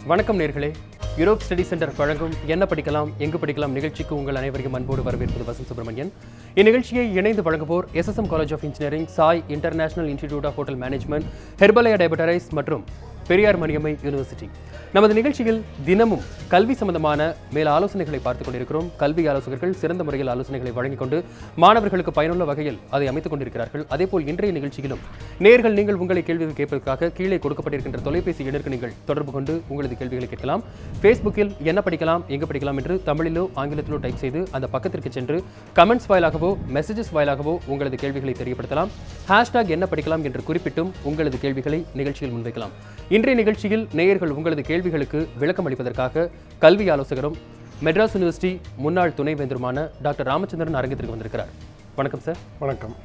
வணக்கம் நேர்களே. Europe study centre வழங்கும் என்ன படிக்கலாம் எங்கு படிக்கலாம் நிகழ்ச்சிக்கு உங்கள் அனைவரையும் அன்போடு வரவேற்பது வசந்த் சுப்ரமணியன். இந்நிகழ்ச்சியை இணைந்து வழங்குவோர் SSM college of engineering, Sai international institute of hotel management, Herbalaya டயபெட்டரைஸ் மற்றும் பெரியார் மணியம்மை யூனிவர்சிட்டி. நமது நிகழ்ச்சியில் தினமும் கல்வி சம்பந்தமான மேல் ஆலோசனைகளை பார்த்துக் கொண்டிருக்கிறோம். கல்வி ஆலோசகர்கள் சிறந்த முறையில் ஆலோசனைகளை வழங்கிக் கொண்டு மாணவர்களுக்கு பயனுள்ள வகையில் அதை அமைத்துக் கொண்டிருக்கிறார்கள். அதேபோல் இன்றைய நிகழ்ச்சியிலும் நேர்கள் நீங்கள் உங்களை கேள்விகள் கேட்பதற்காக கீழே கொடுக்கப்பட்டிருக்கின்ற தொலைபேசி எண்ணிற்கு நீங்கள் தொடர்பு கொண்டு உங்களது கேள்விகளை கேட்கலாம். ஃபேஸ்புக்கில் என்ன படிக்கலாம் எங்கு படிக்கலாம் என்று தமிழிலோ ஆங்கிலத்திலோ டைப் செய்து அந்த பக்கத்திற்கு சென்று கமெண்ட்ஸ் வாயிலாகவோ மெசேஜஸ் வாயிலாகவோ உங்களது கேள்விகளை தெரியப்படுத்தலாம். ஹேஷ்டாக் என்ன படிக்கலாம் என்று குறிப்பிட்டும் உங்களது கேள்விகளை நிகழ்ச்சியில் முன்வைக்கலாம். இன்றைய நிகழ்ச்சியில் நேயர்கள் உங்களது கேள்விகளுக்கு விளக்கம் அளிப்பதற்காக கல்வி ஆலோசகரும் மெட்ராஸ் யூனிவர்சிட்டி முன்னாள் துணைவேந்தருமான டாக்டர் ராமச்சந்திரன் அரங்கத்திற்கு வந்திருக்கிறார். வணக்கம் சார். வணக்கம்.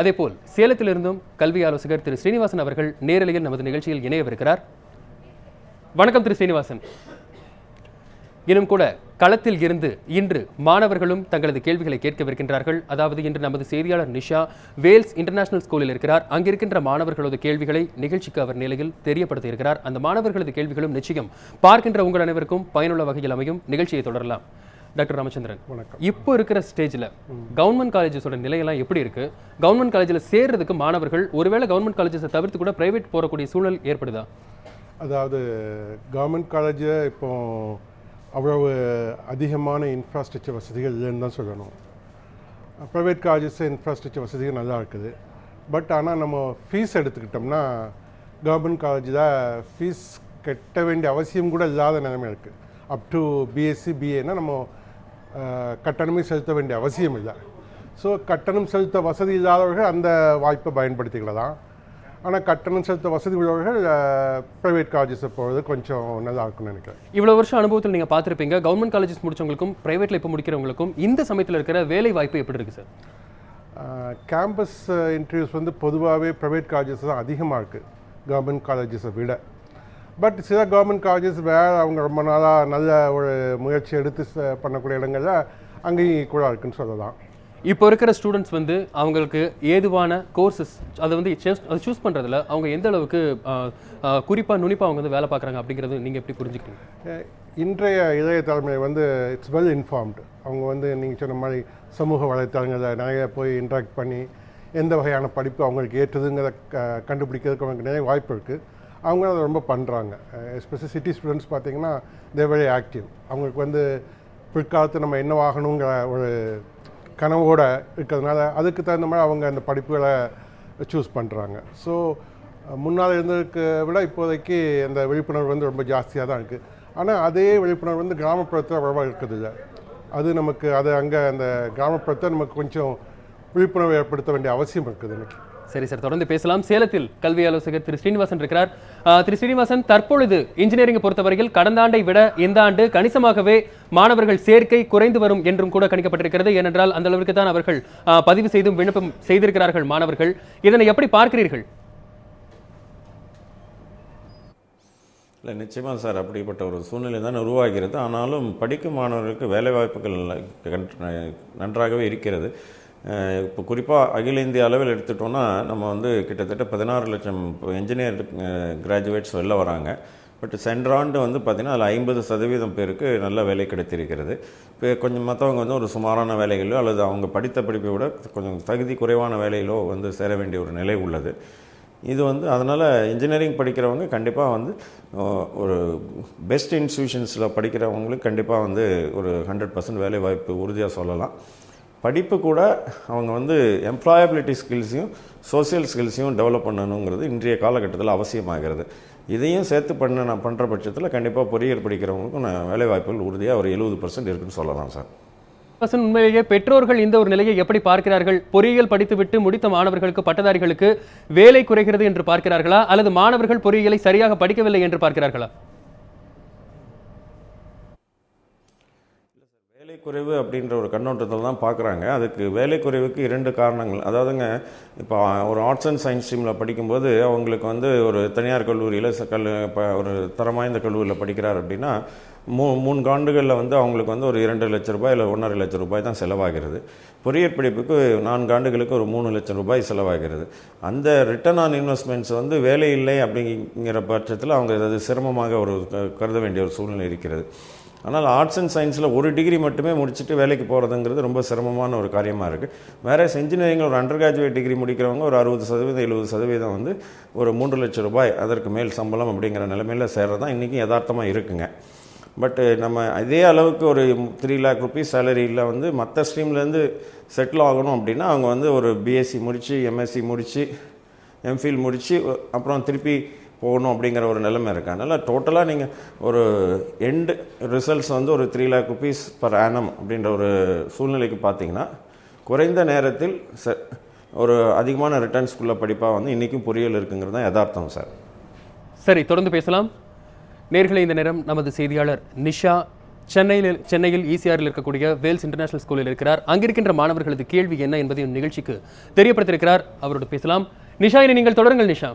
அதேபோல் சேலத்திலிருந்தும் கல்வி ஆலோசகர் திரு ஸ்ரீனிவாசன் அவர்கள் நேரலையில் நமது நிகழ்ச்சியில் இணையவிருக்கிறார். வணக்கம் திரு ஸ்ரீனிவாசன். இன்னும் கூட களத்தில் இருந்து இன்று மாணவர்களும் தங்களது கேள்விகளை கேட்கவிருக்கின்றார்கள். அதாவது இன்று நமது செய்தியாளர் நிஷா வேல்ஸ் இன்டர்நேஷனல் ஸ்கூலில் இருக்கிறார். அங்கிருக்கின்ற மாணவர்களது கேள்விகளை நிகழ்ச்சிக்கு அவர் நிலையில் தெரியப்படுத்த இருக்கிறார். அந்த மாணவர்களது கேள்விகளும் நிச்சயம் பார்க்கின்ற உங்கள் அனைவருக்கும் பயனுள்ள வகையில் அமையும். நிகழ்ச்சியை தொடரலாம். டாக்டர் ராமச்சந்திரன், இப்போ இருக்கிற ஸ்டேஜில் கவர்மெண்ட் காலேஜஸோட நிலையெல்லாம் எப்படி இருக்கு? கவர்மெண்ட் காலேஜில் சேர்றதுக்கு மாணவர்கள் ஒருவேளை கவர்மெண்ட் காலேஜஸை தவிர்த்து கூட பிரைவேட் போகக்கூடிய சூழல் ஏற்படுதா? அதாவது கவர்மெண்ட் காலேஜ் இப்போ அவ்வளவு அதிகமான இன்ஃப்ராஸ்ட்ரக்சர் வசதிகள் இல்லைன்னு தான் சொல்லணும். ப்ரைவேட் காலேஜஸ் இன்ஃப்ராஸ்ட்ரக்சர் வசதிகள் நல்லா இருக்குது. பட் ஆனால் நம்ம ஃபீஸ் எடுத்துக்கிட்டோம்னா கவர்மெண்ட் காலேஜில் ஃபீஸ் கட்ட வேண்டிய அவசியம் கூட இல்லாத நிலைமை இருக்குது. அப் டு பிஎஸ்சி பிஏன்னா நம்ம கட்டணமே செலுத்த வேண்டிய அவசியம் இல்லை. ஸோ கட்டணம் செலுத்த வசதி இல்லாதவர்கள் அந்த வாய்ப்பை பயன்படுத்திக்கலாம். ஆனால் கட்டணம் செலுத்த வசதி உள்ளவர்கள் ப்ரைவேட் காலேஜஸை போகிறது கொஞ்சம் நல்லா இருக்கும்னு நினைக்கிறேன். இவ்வளோ வருஷம் அனுபவத்தில் நீங்கள் பார்த்துருப்பீங்க. கவர்மெண்ட் காலேஜஸ் முடித்தவங்களுக்கும் ப்ரைவேட்டில் இப்போ முடிக்கிறவங்களுக்கும் இந்த சமயத்தில் இருக்கிற வேலை வாய்ப்பு எப்படி இருக்குது சார்? கேம்பஸ் இன்டர்வியூஸ் வந்து பொதுவாகவே ப்ரைவேட் காலேஜஸ் தான் அதிகமாக இருக்குது கவர்மெண்ட் காலேஜஸை விட. பட் சில கவர்மெண்ட் காலேஜஸ் வேறு அவங்க ரொம்ப நாளாக நல்ல ஒரு முயற்சி எடுத்து பண்ணக்கூடிய இடங்களில் அங்கேயும் கூட இருக்குன்னு சொல்லலாம். இப்போ இருக்கிற ஸ்டூடெண்ட்ஸ் வந்து அவங்களுக்கு ஏதுவான கோர்சஸ் அதை வந்து சூஸ் பண்ணுறதுல அவங்க எந்த அளவுக்கு குறிப்பாக நுனிப்பாக அவங்க வந்து வேலை பார்க்குறாங்க அப்படிங்கிறது நீங்கள் எப்படி புரிஞ்சுக்கிறீங்க? இன்றைய இளைய தலைமுறை வந்து இட்ஸ் வெல் இன்ஃபார்ம்டு. அவங்க வந்து நீங்கள் சொன்ன மாதிரி சமூக வலைத்தளங்களில் நிறைய போய் இன்ட்ராக்ட் பண்ணி எந்த வகையான படிப்பு அவங்களுக்கு ஏற்றுதுங்கிறத கண்டுபிடிக்கிறதுக்கு அவங்களுக்கு நிறைய வாய்ப்பு இருக்குது. அவங்க அதை ரொம்ப பண்ணுறாங்க. எஸ்பெஷலி சிட்டி ஸ்டூடெண்ட்ஸ் பார்த்திங்கன்னா தே வெரி ஆக்டிவ். அவங்களுக்கு வந்து பிற்காலத்து நம்ம என்னவாகணுங்கிற ஒரு கனவோடு இருக்கிறதுனால அதுக்கு தகுந்த மாதிரி அவங்க அந்த படிப்புகளை சூஸ் பண்ணுறாங்க. ஸோ முன்னால் இருந்ததுக்கு விட இப்போதைக்கு அந்த விழிப்புணர்வு வந்து ரொம்ப ஜாஸ்தியாக தான் இருக்குது. ஆனால் அதே விழிப்புணர்வு வந்து கிராமப்புறத்தில் அவ்வளோவா இருக்குதில்ல. அது நமக்கு அது அங்கே அந்த கிராமப்புறத்தை நமக்கு கொஞ்சம் விழிப்புணர்வு ஏற்படுத்த வேண்டிய அவசியம் இருக்குது எனக்கு. சரி சார், தொடர்ந்து பேசலாம். சேலத்தில் கல்வி ஆலோசகர் திரு ஸ்ரீனிவாசன் இருக்கிறார். திரு ஸ்ரீனிவாசன், தற்பொழுது இன்ஜினியரிங்கை பொறுத்தவரையில் கடந்த ஆண்டை விட இந்த ஆண்டு கணிசமாகவே மாணவர்கள் சேர்க்கை குறைந்து வரும் என்றும் கூட கணிக்கப்பட்டிருக்கிறது. ஏனென்றால் அந்த அளவிற்கு தான் அவர்கள் பதிவு செய்தும் விண்ணப்பம் செய்திருக்கிறார்கள் மாணவர்கள். இதனை எப்படி பார்க்கிறீர்கள்? இல்லை, நிச்சயமாக சார், அப்படிப்பட்ட ஒரு சூழ்நிலை தான் உருவாகிறது. ஆனாலும் படிக்கும் மாணவர்களுக்கு வேலைவாய்ப்புகள் நன்றாகவே இருக்கிறது. இப்போ குறிப்பாக அகில இந்திய அளவில் எடுத்துட்டோன்னா நம்ம வந்து கிட்டத்தட்ட 16 லட்சம் என்ஜினியர் கிராஜுவேட்ஸ் வெளில வராங்க. பட் சென்ற ஆண்டு வந்து பார்த்திங்கன்னா அதில் 50% பேருக்கு நல்ல வேலை கிடைத்திருக்கிறது. இப்போ கொஞ்சம் மற்றவங்க வந்து ஒரு சுமாரான வேலைகளோ அல்லது அவங்க படித்த படிப்பை விட கொஞ்சம் தகுதி குறைவான வேலையிலோ வந்து சேர வேண்டிய ஒரு நிலை உள்ளது. இது வந்து அதனால் இன்ஜினியரிங் படிக்கிறவங்க கண்டிப்பாக வந்து ஒரு பெஸ்ட் இன்ஸ்டிடியூஷன்ஸில் படிக்கிறவங்களுக்கு கண்டிப்பாக வந்து ஒரு 100% வேலை வாய்ப்பு உறுதியாக சொல்லலாம். படிப்பு கூட அவங்க வந்து எம்ப்ளாயபிலிட்டி ஸ்கில்ஸையும் சோசியல் ஸ்கில்ஸையும் டெவலப் பண்ணணுங்கிறது இன்றைய காலகட்டத்தில் அவசியமாகிறது. இதையும் சேர்த்து பண்ணுற பட்சத்தில் கண்டிப்பாக பொறியியல் படிக்கிறவங்களுக்கும் வேலைவாய்ப்புகள் உறுதியாக ஒரு 70% இருக்குன்னு சொல்லலாம் சார். உண்மையிலேயே பெற்றோர்கள் இந்த ஒரு நிலையை எப்படி பார்க்கிறார்கள்? பொறியியல் படித்துவிட்டு முடித்த மாணவர்களுக்கு, பட்டதாரிகளுக்கு வேலை குறைகிறது என்று பார்க்கிறார்களா, அல்லது மாணவர்கள் பொறியியலை சரியாக படிக்கவில்லை என்று பார்க்கிறார்களா? வேலைக்குறைவு அப்படின்ற ஒரு கண்ணோட்டத்தில் தான் பார்க்குறாங்க. அதுக்கு வேலைக்குறைவுக்கு 2 காரணங்கள். அதாவதுங்க, இப்போ ஒரு ஆர்ட்ஸ் அண்ட் சயின்ஸ் ஸ்ட்ரீமில் படிக்கும்போது அவங்களுக்கு வந்து ஒரு தனியார் கல்லூரியில் ஒரு தரம் வாய்ந்த கல்லூரியில் படிக்கிறார் அப்படின்னா 3 ஆண்டுகளில் வந்து அவங்களுக்கு வந்து ஒரு 2 லட்ச ரூபாய் இல்லை 1.5 லட்ச ரூபாய் தான் செலவாகிறது. பொறியியல் படிப்புக்கு 4 ஆண்டுகளுக்கு ஒரு 3 லட்சம் ரூபாய் செலவாகிறது. அந்த ரிட்டர்ன் ஆன் இன்வெஸ்ட்மெண்ட்ஸ் வந்து வேலை இல்லை அப்படிங்கிற பட்சத்தில் அவங்க அது சிரமமாக ஒரு கருத வேண்டிய ஒரு சூழ்நிலை இருக்கிறது. ஆனால் ஆர்ட்ஸ் அண்ட் சயின்ஸில் ஒரு டிகிரி மட்டுமே முடிச்சுட்டு வேலைக்கு போகிறதுங்கிறது ரொம்ப சிரமமான ஒரு காரியமாக இருக்குது. வேறு இன்ஜினியரிங்கில் ஒரு அண்டர் கிராஜுவேட் டிகிரி முடிக்கிறவங்க ஒரு 60% 70% வந்து ஒரு 3 லட்சம் ரூபாய் அதற்கு மேல் சம்பளம் அப்படிங்கிற நிலைமையில் சேர்றது தான் இன்றைக்கி யதார்த்தமாக இருக்குங்க. பட்டு நம்ம இதே அளவுக்கு ஒரு 3 lakh rupees சேலரியில் வந்து மற்ற ஸ்ட்ரீம்லேருந்து செட்டில் ஆகணும் அப்படின்னா அவங்க வந்து ஒரு பிஎஸ்சி முடித்து எம்எஸ்சி முடித்து எம்ஃபில் முடித்து அப்புறம் திருப்பி போகணும் அப்படிங்கிற ஒரு நிலைமை இருக்குது. அதனால் டோட்டலாக நீங்கள் ஒரு எண்டு ரிசல்ட்ஸ் வந்து ஒரு 3 lakh rupees per annum அப்படின்ற ஒரு சூழ்நிலைக்கு பார்த்தீங்கன்னா குறைந்த நேரத்தில் ஒரு அதிகமான ரிட்டர்ன்ஸ்குள்ள படிப்பாக வந்து இன்றைக்கும் பொறியியல் இருக்குங்கிறது தான் யதார்த்தம் சார். சரி, தொடர்ந்து பேசலாம். நேர்களை இந்த நேரம் நமது செய்தியாளர் நிஷா சென்னையில் ஈசிஆரில் இருக்கக்கூடிய வேல்ஸ் இன்டர்நேஷனல் ஸ்கூலில் இருக்கிறார். அங்கிருக்கின்ற மாணவர்களது கேள்வி என்ன என்பதை நிகழ்ச்சிக்கு தெரியப்படுத்தியிருக்கிறார். அவரோடு பேசலாம். நிஷா, இனி நீங்கள் தொடருங்கள். நிஷா.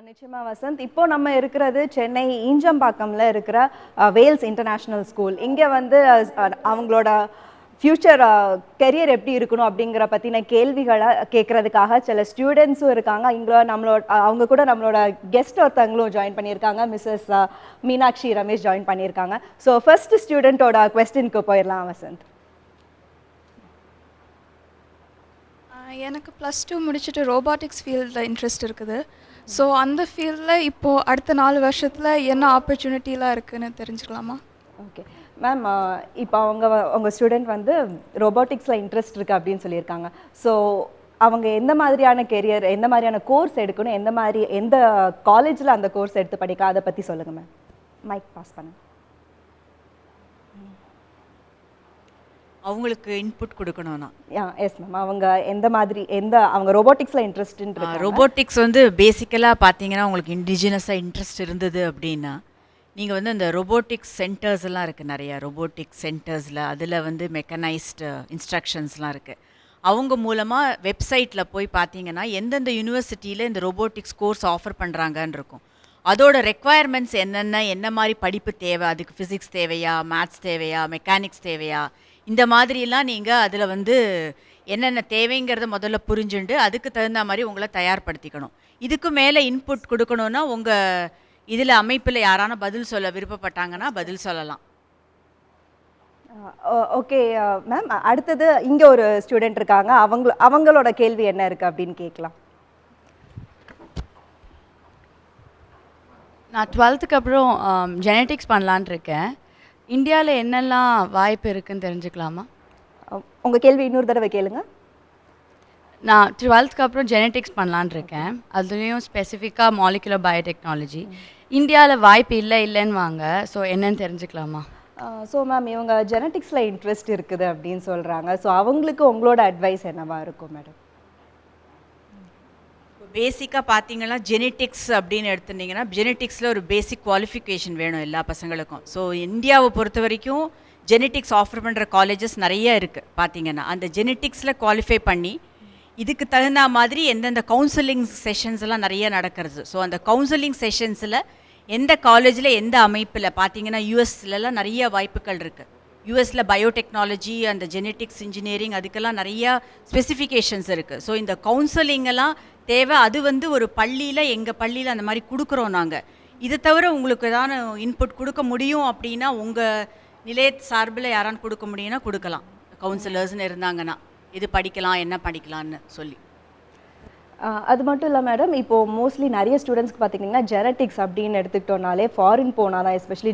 நிச்சயமா வசந்த், இப்போ நம்ம இருக்கிறது சென்னை ஈஞ்சம்பாக்கம்ல இருக்கிற வேல்ஸ் இன்டர்நேஷ்னல் ஸ்கூல். இங்கே வந்து அவங்களோட ஃப்யூச்சர் கெரியர் எப்படி இருக்கணும் அப்படிங்கிற பற்றின கேள்விகளை கேட்கறதுக்காக சில ஸ்டூடெண்ட்ஸும் இருக்காங்க. இங்கே அவங்க கூட நம்மளோட கெஸ்ட் ஒருத்தவங்களும் ஜாயின் பண்ணியிருக்காங்க. மிஸ்ஸஸ் மீனாட்சி ரமேஷ் ஜாயின் பண்ணியிருக்காங்க. ஸோ ஃபர்ஸ்ட் ஸ்டூடெண்ட்டோட கொஸ்டினுக்கு போயிடலாம் வசந்த். எனக்கு +2 முடிச்சுட்டு ரோபாட்டிக்ஸ் ஃபீல்டில் இன்ட்ரெஸ்ட் இருக்குது. ஸோ அந்த ஃபீல்டில் இப்போது அடுத்த 4 வருஷத்தில் என்ன ஆப்பர்ச்சுனிட்டிலாம் இருக்குதுன்னு தெரிஞ்சுக்கலாமா? ஓகே மேம், இப்போ உங்கள் ஸ்டூடெண்ட் வந்து ரோபோட்டிக்ஸில் இன்ட்ரெஸ்ட் இருக்குது அப்படின்னு சொல்லியிருக்காங்க. ஸோ அவங்க எந்த மாதிரியான கெரியர், எந்த மாதிரியான கோர்ஸ் எடுக்கணும், எந்த காலேஜில் அந்த கோர்ஸ் எடுத்து படிக்க, அதை பற்றி சொல்லுங்கள் மேம். மைக் பாஸ் பண்ணுங்க. அவங்களுக்கு இன்புட் கொடுக்கணும்னா எஸ் மேம். அவங்க ரோபோட்டிக்ஸில் இன்ட்ரெஸ்ட். ரோபோட்டிக்ஸ் வந்து பேசிக்கலாக பார்த்தீங்கன்னா உங்களுக்கு இண்டிஜினஸாக இன்ட்ரெஸ்ட் இருந்தது அப்படின்னா நீங்கள் வந்து இந்த ரோபோட்டிக்ஸ் சென்டர்ஸ் எல்லாம் இருக்குது, நிறையா ரோபோட்டிக்ஸ் சென்டர்ஸில் அதில் வந்து மெக்கனைஸ்டு இன்ஸ்ட்ரக்ஷன்ஸ்லாம் இருக்குது. அவங்க மூலமாக வெப்சைட்டில் போய் பார்த்தீங்கன்னா எந்தெந்த யூனிவர்சிட்டியில் இந்த ரோபோட்டிக்ஸ் கோர்ஸ் ஆஃபர் பண்ணுறாங்கன்னு இருக்கும். அதோட ரெக்குவயர்மெண்ட்ஸ் என்ன மாதிரி படிப்பு தேவை, அதுக்கு ஃபிசிக்ஸ் தேவையா, மேத்ஸ் தேவையா, மெக்கானிக்ஸ் தேவையா, இந்த மாதிரிலாம் நீங்கள் அதில் வந்து என்னென்ன தேவைங்கிறத முதல்ல புரிஞ்சுண்டு அதுக்கு தகுந்த மாதிரி உங்களை தயார்படுத்திக்கணும். இதுக்கு மேலே இன்புட் கொடுக்கணுன்னா உங்கள் இதில் அமைப்பில் யாரான பதில் சொல்ல விருப்பப்பட்டாங்கன்னா பதில் சொல்லலாம். ஓகே மேம், அடுத்தது இங்கே ஒரு ஸ்டூடெண்ட் இருக்காங்க. அவங்களோட கேள்வி என்ன இருக்குது அப்படின்னு கேட்கலாம். நான் 12th அப்புறம் ஜெனட்டிக்ஸ் பண்ணலான் இருக்கேன். இந்தியாவில் என்னெல்லாம் வாய்ப்பு இருக்குதுன்னு தெரிஞ்சுக்கலாமா? உங்கள் கேள்வி இன்னொரு தடவை கேளுங்க. நான் 12th அப்புறம் ஜெனட்டிக்ஸ் பண்ணலான் இருக்கேன். அதுலேயும் ஸ்பெசிஃபிக்காக மாலிகுலர் பயோடெக்னாலஜி. இந்தியாவில் வாய்ப்பு இல்லைன்னு வாங்க. ஸோ என்னன்னு தெரிஞ்சுக்கலாமா? ஸோ மேம், இவங்க ஜெனட்டிக்ஸில் இன்ட்ரெஸ்ட் இருக்குது அப்படின்னு சொல்கிறாங்க. ஸோ அவங்களுக்கு உங்களோட அட்வைஸ் என்னவா இருக்கும் மேடம்? பேசிக்காக பார்த்தீங்கன்னா ஜெனட்டிக்ஸ் அப்படின்னு எடுத்துட்டிங்கன்னா ஜெனட்டிக்ஸில் ஒரு பேசிக் குவாலிஃபிகேஷன் வேணும் எல்லா பசங்களுக்கும். ஸோ இந்தியாவை பொறுத்த வரைக்கும் ஜெனட்டிக்ஸ் ஆஃபர் பண்ணுற காலேஜஸ் நிறைய இருக்குது. பார்த்தீங்கன்னா அந்த ஜெனட்டிக்ஸில் குவாலிஃபை பண்ணி இதுக்கு தகுந்த மாதிரி எந்தெந்த கவுன்சிலிங் செஷன்ஸ் எல்லாம் நிறைய நடக்கிறது. ஸோ அந்த கவுன்சிலிங் செஷன்ஸில் எந்த காலேஜில் எந்த அமைப்பில் பார்த்தீங்கன்னா யூஎஸ்லலாம் நிறைய வாய்ப்புகள் இருக்குது. யூஎஸில் பயோடெக்னாலஜி, அந்த ஜெனட்டிக்ஸ் இன்ஜினியரிங், அதுக்கெல்லாம் நிறையா ஸ்பெசிஃபிகேஷன்ஸ் இருக்குது. ஸோ இந்த கவுன்சிலிங்கெல்லாம் தேவை. அது வந்து ஒரு பள்ளியில், எங்கள் பள்ளியில் அந்த மாதிரி கொடுக்குறோம் நாங்கள். இதை தவிர உங்களுக்கு ஏதாவது இன்புட் கொடுக்க முடியும் அப்படின்னா உங்கள் நிலைய சார்பில் யாரான்னு கொடுக்க முடியும்னா கொடுக்கலாம். கவுன்சிலர்ஸ்னு இருந்தாங்கன்னா இது படிக்கலாம், என்ன படிக்கலான்னு சொல்லி. அது மட்டும் இல்லை மேடம், இப்போது மோஸ்ட்லி நிறைய ஸ்டூடெண்ட்ஸ்க்கு பார்த்திங்கன்னா ஜெனட்டிக்ஸ் அப்படின்னு எடுத்துக்கிட்டோனாலே ஃபாரின் போனால் தான், எஸ்பெஷலி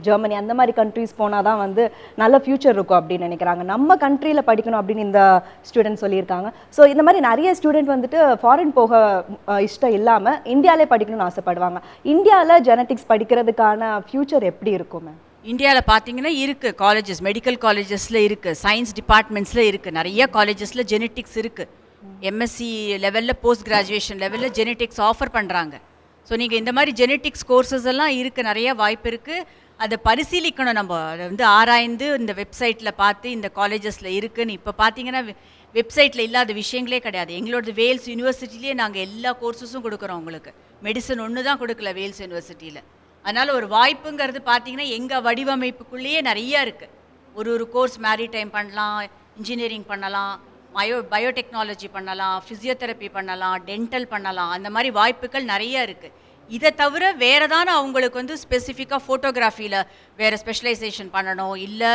ஜெர்மனி அந்த மாதிரி கண்ட்ரிஸ் போனால் தான் வந்து நல்ல ஃப்யூச்சர் இருக்கும் அப்படின்னு நினைக்கிறாங்க. நம்ம கண்ட்ரியில் படிக்கணும் அப்படின்னு இந்த ஸ்டூடெண்ட் சொல்லியிருக்காங்க. ஸோ இந்த மாதிரி நிறைய ஸ்டூடெண்ட் வந்துட்டு ஃபாரின் போக இஷ்டம் இல்லாமல் இந்தியாவிலே படிக்கணும்னு ஆசைப்படுவாங்க. இந்தியாவில் ஜெனட்டிக்ஸ் படிக்கிறதுக்கான ஃப்யூச்சர் எப்படி இருக்கும் மேம்? இந்தியாவில் பார்த்தீங்கன்னா இருக்குது காலேஜஸ், மெடிக்கல் காலேஜஸில் இருக்குது, சயின்ஸ் டிபார்ட்மெண்ட்ஸில் இருக்குது, நிறைய காலேஜஸில் ஜெனட்டிக்ஸ் இருக்குது. எம்எஸ்சி லெவலில், போஸ்ட் கிராஜுவேஷன் லெவலில் ஜெனட்டிக்ஸ் ஆஃபர் பண்ணுறாங்க. ஸோ நீங்கள் இந்த மாதிரி ஜெனட்டிக்ஸ் கோர்சஸ் எல்லாம் இருக்குது, நிறைய வாய்ப்பு இருக்குது. அதை பரிசீலிக்கணும். நம்ம அதை வந்து ஆராய்ந்து இந்த வெப்சைட்டில் பார்த்து இந்த காலேஜஸில் இருக்குதுன்னு. இப்போ பார்த்தீங்கன்னா வெப்சைட்டில் இல்லாத விஷயங்களே கிடையாது. எங்களோட வேல்ஸ் யூனிவர்சிட்டிலேயே நாங்கள் எல்லா கோர்ஸஸும் கொடுக்குறோம். உங்களுக்கு மெடிசன் ஒன்று தான் கொடுக்கல வேல்ஸ் யூனிவர்சிட்டியில். அதனால் ஒரு வாய்ப்புங்கிறது பார்த்தீங்கன்னா எங்கள் வடிவமைப்புக்குள்ளேயே நிறையா இருக்குது. ஒரு கோர்ஸ் மேரிடைம் பண்ணலாம், இன்ஜினியரிங் பண்ணலாம், பயோடெக்னாலஜி பண்ணலாம், ஃபிசியோதெரப்பி பண்ணலாம், டென்டல் பண்ணலாம். அந்த மாதிரி வாய்ப்புகள் நிறைய இருக்குது. இதை தவிர வேறு தானே அவங்களுக்கு வந்து ஸ்பெசிஃபிக்காக ஃபோட்டோகிராஃபியில் வேறு ஸ்பெஷலைசேஷன் பண்ணணும், இல்லை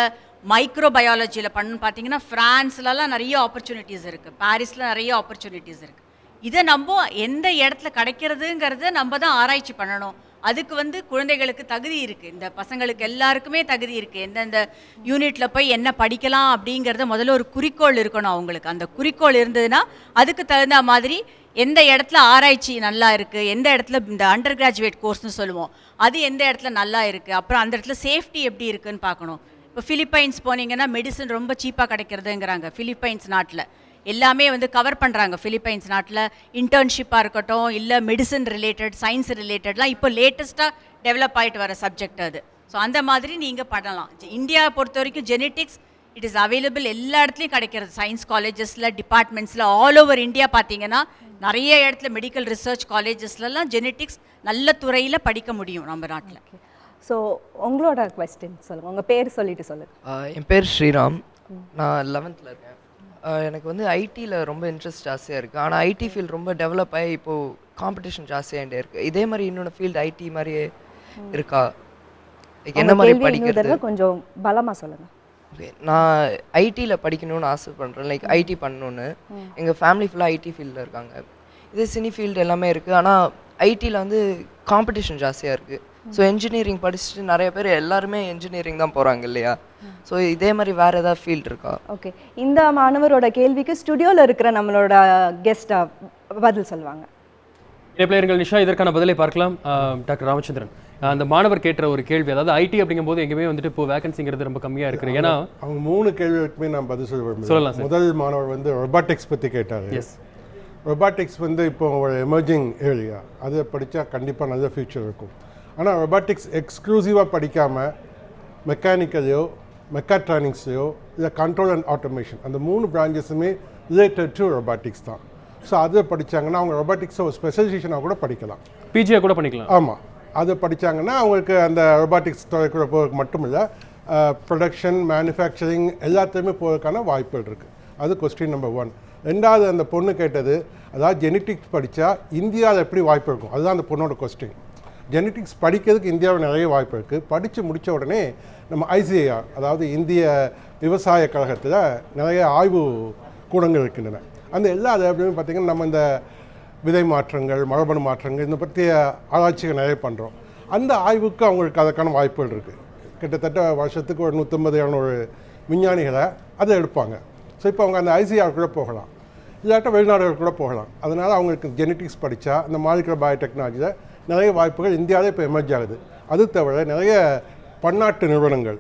மைக்ரோபயாலஜியில் பண்ணணும்னு பார்த்தீங்கன்னா ஃப்ரான்ஸ்லலாம் நிறைய ஆப்பர்ச்சுனிட்டிஸ் இருக்குது, பாரிஸில் நிறைய ஆப்பர்ச்சுனிட்டிஸ் இருக்குது. இதை நம்ம எந்த இடத்துல கிடைக்கிறதுங்கிறத நம்ம தான் ஆராய்ச்சி பண்ணணும். அதுக்கு வந்து குழந்தைகளுக்கு தகுதி இருக்குது, இந்த பசங்களுக்கு எல்லாருக்குமே தகுதி இருக்குது. எந்தெந்த யூனிட்டில் போய் என்ன படிக்கலாம் அப்படிங்கிறத முதல்ல ஒரு குறிக்கோள் இருக்கணும் அவங்களுக்கு. அந்த குறிக்கோள் இருந்ததுன்னா அதுக்கு தகுந்த மாதிரி எந்த இடத்துல ஆராய்ச்சி நல்லா இருக்குது, எந்த இடத்துல இந்த அண்டர் கிராஜுவேட் கோர்ஸ்னு சொல்லுவோம் அது எந்த இடத்துல நல்லா இருக்குது, அப்புறம் அந்த இடத்துல சேஃப்டி எப்படி இருக்குதுன்னு பார்க்கணும். இப்போ ஃபிலிப்பைன்ஸ் போனீங்கன்னா மெடிசன் ரொம்ப சீப்பாக கிடைக்கிறதுங்கிறாங்க. ஃபிலிப்பைன்ஸ் நாட்டில் எல்லாமே வந்து கவர் பண்ணுறாங்க. ஃபிலிப்பைன்ஸ் நாட்டில் இன்டர்ன்ஷிப்பாக இருக்கட்டும், இல்லை மெடிசன் ரிலேட்டட், சயின்ஸ் ரிலேட்டட்லாம் இப்போ லேட்டஸ்ட்டாக டெவலப் ஆகிட்டு வர சப்ஜெக்ட் அது. ஸோ அந்த மாதிரி நீங்கள் பண்ணலாம். இந்தியாவை பொறுத்த வரைக்கும் ஜெனட்டிக்ஸ் இட் இஸ் அவைலபிள், எல்லா இடத்துலையும் கிடைக்கிறது. சயின்ஸ் காலேஜஸில், டிபார்ட்மெண்ட்ஸில் ஆல் ஓவர் இந்தியா பார்த்தீங்கன்னா நிறைய இடத்துல மெடிக்கல் ரிசர்ச் காலேஜஸ்லலாம் ஜெனட்டிக்ஸ் நல்ல துறையில் படிக்க முடியும் நம்ம நாட்டில். ஸோ உங்களோட கொஸ்டின் சொல்லுங்கள், உங்கள் பேர் சொல்லிட்டு சொல்லுங்கள். என் பேர் ஸ்ரீராம், நான் 11th இருக்கேன். எனக்கு வந்து ஐடியில் ரொம்ப இன்ட்ரெஸ்ட் ஜாஸ்தியாக இருக்குது. ஆனால் ஐடி ஃபீல்டு ரொம்ப டெவலப் ஆகி இப்போது காம்படிஷன் ஜாஸ்தியாகிட்டே இருக்குது. இதே மாதிரி இன்னொன்று ஃபீல்டு ஐடி மாதிரியே இருக்கா? என்ன மாதிரி படிக்கிறது? கொஞ்சம் பலமாக சொல்லுங்கள். நான் ஐடியில் படிக்கணும்னு ஆசைப்படுறேன், லைக் ஐடி பண்ணணுன்னு. எங்கள் ஃபேமிலி ஃபுல்லாக ஐடி ஃபீல்டில் இருக்காங்க. இதே சினி ஃபீல்டு எல்லாமே இருக்குது. ஆனால் ஐடியில் வந்து காம்படிஷன் ஜாஸ்தியாக இருக்குது. ஸோ என்ஜினியரிங் படிச்சுட்டு நிறைய பேர் எல்லாருமே என்ஜினியரிங் தான் போகிறாங்க இல்லையா? ஸோ இதே மாதிரி வேறு ஏதாவது ஃபீல்டு இருக்கா? ஓகே, இந்த மாணவரோட கேள்விக்கு ஸ்டுடியோவில் இருக்கிற நம்மளோட கெஸ்ட்டாக பதில் சொல்லுவாங்க. பிளேயர்கள் நிஷா, இதற்கான பதிலை பார்க்கலாம். டாக்டர் ராமச்சந்திரன், அந்த மாணவர் கேட்ட ஒரு கேள்வி, அதாவது ஐடி அப்படிங்கும்போது எங்கேயுமே வந்துட்டு இப்போ வேகன்சிங்கிறது ரொம்ப கம்மியாக இருக்குது. ஏன்னா அவங்க 3 கேள்விக்குமே நான் பதில் சொல்ல சொல்லலாம். முதல் மாணவர் வந்து ரொபாட்டிக்ஸ் பற்றி கேட்டார். எஸ், ரொபாட்டிக்ஸ் வந்து இப்போ ஒரு எமர்ஜிங் ஏரியா, அதை படித்தா கண்டிப்பாக நல்ல ஃபியூச்சர் இருக்கும். ஆனால் ரொபாட்டிக்ஸ் எக்ஸ்க்ளூசிவாக படிக்காமல் மெக்கானிக்கலையோ மெக்காட்ரானிக்ஸ்லையோ இல்லை கண்ட்ரோல் அண்ட் ஆட்டோமேஷன், அந்த 3 பிரான்ச்சஸுமே ரிலேட்டட் டு ரொபாட்டிக்ஸ் தான். ஸோ அதை படித்தாங்கன்னா அவங்க ரொபாட்டிக்ஸை ஒரு ஸ்பெஷலைசேஷனாக கூட படிக்கலாம், பிஜியாக கூட பண்ணிக்கலாம். ஆமாம், அதை படித்தாங்கன்னா அவங்களுக்கு அந்த ரொபாட்டிக்ஸ் துறைக்குள்ள போகிறதுக்கு மட்டும் இல்லை, ப்ரொடக்ஷன், மேனுஃபேக்சரிங் எல்லாத்துலேயுமே போகிறதுக்கான வாய்ப்புகள் இருக்குது. அது கொஸ்டின் நம்பர் 1. ரெண்டாவது, அந்த பொண்ணு கேட்டது, அதாவது ஜெனட்டிக்ஸ் படித்தா இந்தியாவில் எப்படி வாய்ப்பு இருக்கும், அதுதான் அந்த பொண்ணோட கொஸ்டின். ஜெனட்டிக்ஸ் படிக்கிறதுக்கு இந்தியாவில் நிறைய வாய்ப்பு இருக்குது. படித்து முடித்த உடனே நம்ம ஐசிஏஆர், அதாவது இந்திய விவசாய கழகத்தில் நிறைய ஆய்வு கூடங்கள் இருக்கின்றன. அந்த எல்லா அதுலேயுமே பார்த்திங்கன்னா நம்ம இந்த விதை மாற்றங்கள், மரபணு மாற்றங்கள், இந்த பற்றிய ஆராய்ச்சிகள் நிறைய பண்ணுறோம். அந்த ஆய்வுக்கு அவங்களுக்கு அதற்கான வாய்ப்புகள் இருக்குது. கிட்டத்தட்ட வருஷத்துக்கு ஒரு 150-200 விஞ்ஞானிகளை அதை எடுப்பாங்க. ஸோ இப்போ அவங்க அந்த ஐசிஆர் கூட போகலாம், இல்லாட்ட வெளிநாடுகள் கூட போகலாம். அதனால் அவங்களுக்கு ஜெனட்டிக்ஸ் படித்தா அந்த மாலிகுலர் பயோடெக்னாலஜியில் நிறைய வாய்ப்புகள் இந்தியாவிலே இப்போ எமர்ஜ் ஆகுது. அது தவிர நிறைய பன்னாட்டு நிறுவனங்கள்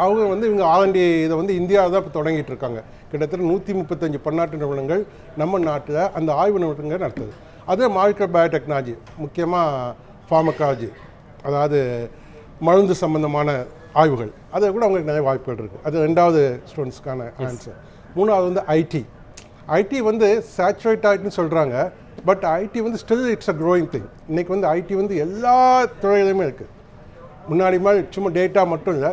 அவங்க வந்து இவங்க R&D இதை வந்து இந்தியாவில் தான் இப்போ தொடங்கிட்டு இருக்காங்க. கிட்டத்தட்ட 135 பன்னாட்டு நிறுவனங்கள் நம்ம நாட்டில் அந்த ஆய்வு நிறுவனங்கள் நடத்துது. அது மாலிகுலர் பயோடெக்னாலஜி, முக்கியமாக ஃபார்மகாலஜி, அதாவது மருந்து சம்பந்தமான ஆய்வுகள், அதில் கூட அவங்களுக்கு நிறைய வாய்ப்புகள் இருக்குது. அது 2வது ஸ்டூடெண்ட்ஸ்க்கான ஆன்சர். 3வது வந்து ஐடி வந்து சேச்சுரேட் ஆகிட்டுன்னு சொல்கிறாங்க. பட் ஐடி வந்து still it's a growing thing. இன்றைக்கி வந்து ஐடி வந்து எல்லா துறையிலுமே இருக்குது. முன்னாடி மாதிரி சும்மா டேட்டா மட்டும் இல்லை,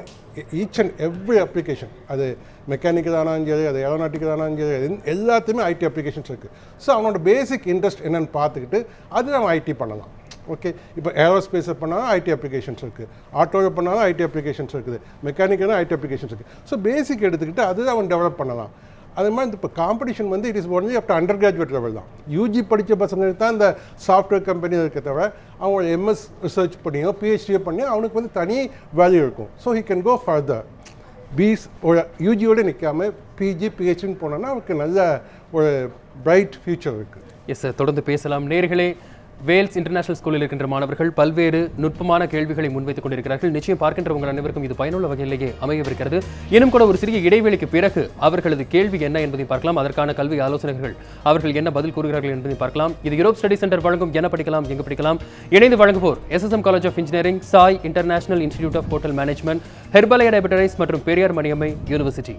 ஈச் அண்ட் எவ்ரி அப்ளிகேஷன், அது மெக்கானிக்கல் ஆனாலும் சரி, அது ஏரோநாட்டிக்கல் ஆனாலும் சரி, எல்லாத்துலேயுமே ஐடி அப்ளிகேஷன்ஸ் இருக்குது. ஸோ அவனோட பேசிக் இன்ட்ரெஸ்ட் என்னென்னு பார்த்துக்கிட்டு அது நம்ம ஐடி பண்ணலாம். ஓகே, இப்போ ஏரோஸ்பேஸை பண்ணாலும் ஐடி அப்ளிகேஷன்ஸ் இருக்குது, ஆட்டோவில் பண்ணாலும் ஐடி அப்ளிகேஷன்ஸ் இருக்குது, மெக்கானிக்கலும் ஐடி அப்ளிகேஷன்ஸ் இருக்குது. ஸோ பேசிக் எடுத்துக்கிட்டு அது அவன் டெவலப் பண்ணலாம். அது மாதிரி இப்போ காம்படிஷன் வந்து it is only up to under graduate level தான். யூஜி படித்த பசங்களுக்கு தான் இந்த சாஃப்ட்வேர் கம்பெனி இருக்க தவிர அவங்க எம்எஸ் ரிசர்ச் பண்ணியோ பிஹெச்டியோ பண்ணியோ அவனுக்கு வந்து தனி வேல்யூ இருக்கும். So he can go further. ஒரு யூஜியோடு நிற்காம பிஜி பிஹெச்டின்னு போனோன்னா அவருக்கு நல்ல ஒரு பிரைட் ஃபியூச்சர் இருக்குது. எஸ் சார், தொடர்ந்து பேசலாம். நேர்களே, வேல்ஸ் இன்டர்நேஷனல் ஸ்கூலில் இருக்கின்ற மாணவர்கள் பல்வேறு நுட்பமான கேள்விகளை முன்வைத்துக் கொண்டிருக்கிறார்கள். நிச்சயம் பார்க்கின்ற உங்கள் அனைவருக்கும் இது பயனுள்ள வகையிலேயே அமையவிருக்கிறது. இன்னும் கூட ஒரு சிறிய இடைவெளிக்கு பிறகு அவர்களது கேள்வி என்ன என்பதை பார்க்கலாம். அதற்கான கல்வி ஆலோசகர்கள் அவர்கள் என்ன பதில் கூறுகிறார்கள் என்பதை பார்க்கலாம். இது யூரோப் ஸ்டடி சென்டர் வழங்கும் என்ன படிக்கலாம் எங்கு படிக்கலாம் இணைந்து வழங்குவோர் SSM college of engineering, Sai international institute of hotel management, Herbalaya டயபெட்டரைஸ் மற்றும் பெரியார் மணியம்மை யூனிவர்சிட்டி.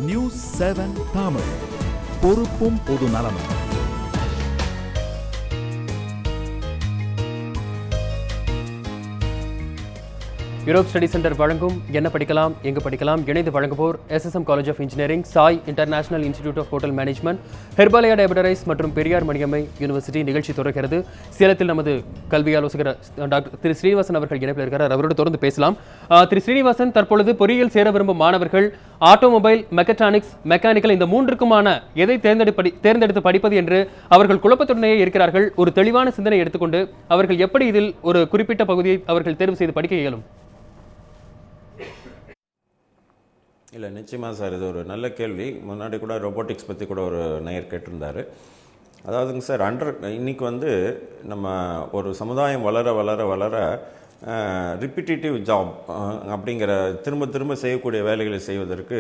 நியூஸ் 7 தமிழ், பொறுப்பும் பொது நலமும். யூரோப் ஸ்டடி சென்டர் வழங்கும் என்ன படிக்கலாம் எங்கு படிக்கலாம் இணைந்து வழங்குவோர் SSM college of engineering, Sai international institute of hotel management, Herbalaya டயபெட்டரைஸ் மற்றும் பெரியார் மணியம்மை யூனிவர்சிட்டி. நிகழ்ச்சி தொடர்கிறது. சேலத்தில் நமது கல்வி ஆலோசகர் டாக்டர் திரு ஸ்ரீனிவாசன் அவர்கள் இணைப்பில் இருக்கிறார். அவரோடு தொடர்ந்து பேசலாம். திரு ஸ்ரீனிவாசன், தற்பொழுது பொறியியல் சேர விரும்பும் மாணவர்கள் ஆட்டோமொபைல், மெக்கட்ரானிக்ஸ், மெக்கானிக்கல் இந்த மூன்றுக்குமான எதை தேர்ந்தெடுத்து படிப்பது என்று அவர்கள் குழப்பத்துடனேயே இருக்கிறார்கள். ஒரு தெளிவான சிந்தனை எடுத்துக்கொண்டு அவர்கள் எப்படி இதில் ஒரு குறிப்பிட்ட பகுதியை அவர்கள் தேர்வு செய்து படிக்க இயலும்? இல்லை, நிச்சயமாக சார், இது ஒரு நல்ல கேள்வி. முன்னாடி கூட ரோபோட்டிக்ஸ் பற்றி கூட ஒரு நேயர் கேட்டிருந்தார். அதாவதுங்க சார், இன்னைக்கு வந்து நம்ம ஒரு சமுதாயம் வளர வளர வளர ரிப்பிட்டேட்டிவ் ஜாப் அப்படிங்கிற திரும்ப திரும்ப செய்யக்கூடிய வேலைகளை செய்வதற்கு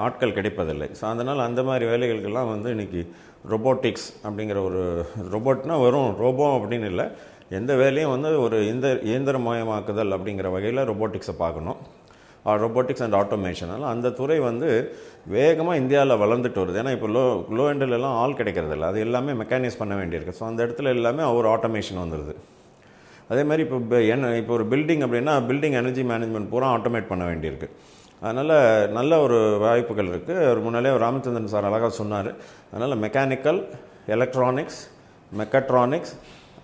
ஆட்கள் கிடைப்பதில்லை. ஸோ அதனால் அந்த மாதிரி வேலைகளுக்கெல்லாம் வந்து இன்றைக்கி ரொபோட்டிக்ஸ் அப்படிங்கிற ஒரு ரொபோட்னால் வெறும் ரோபோ அப்படின்னு இல்லை, எந்த வேலையும் வந்து ஒரு இயந்திரமயமாக்குதல் அப்படிங்கிற வகையில் ரொபோட்டிக்ஸை பார்க்கணும். ரொபோட்டிக்ஸ் அண்ட் ஆட்டோமேஷன் அந்த துறை வந்து வேகமாக இந்தியாவில் வளர்ந்துட்டு வருது. ஏன்னா இப்போ லோ எண்டிலெல்லாம் ஆள் கிடைக்கிறதில்ல, அது எல்லாமே மெக்கானைஸ் பண்ண வேண்டியிருக்கு. ஸோ அந்த இடத்துல எல்லாமே ஒரு ஆட்டோமேஷன் வந்துடுது. அதே மாதிரி இப்போ ஒரு பில்டிங் அப்படின்னா பில்டிங் எனர்ஜி மேனேஜ்மெண்ட் பூரா ஆட்டோமேட் பண்ண வேண்டியிருக்கு. அதனால் நல்ல ஒரு வாய்ப்புகள் இருக்குது. அவர் முன்னாலே ராமச்சந்திரன் சார் அழகாக சொன்னார். அதனால் மெக்கானிக்கல், எலக்ட்ரானிக்ஸ், மெக்கட்ரானிக்ஸ்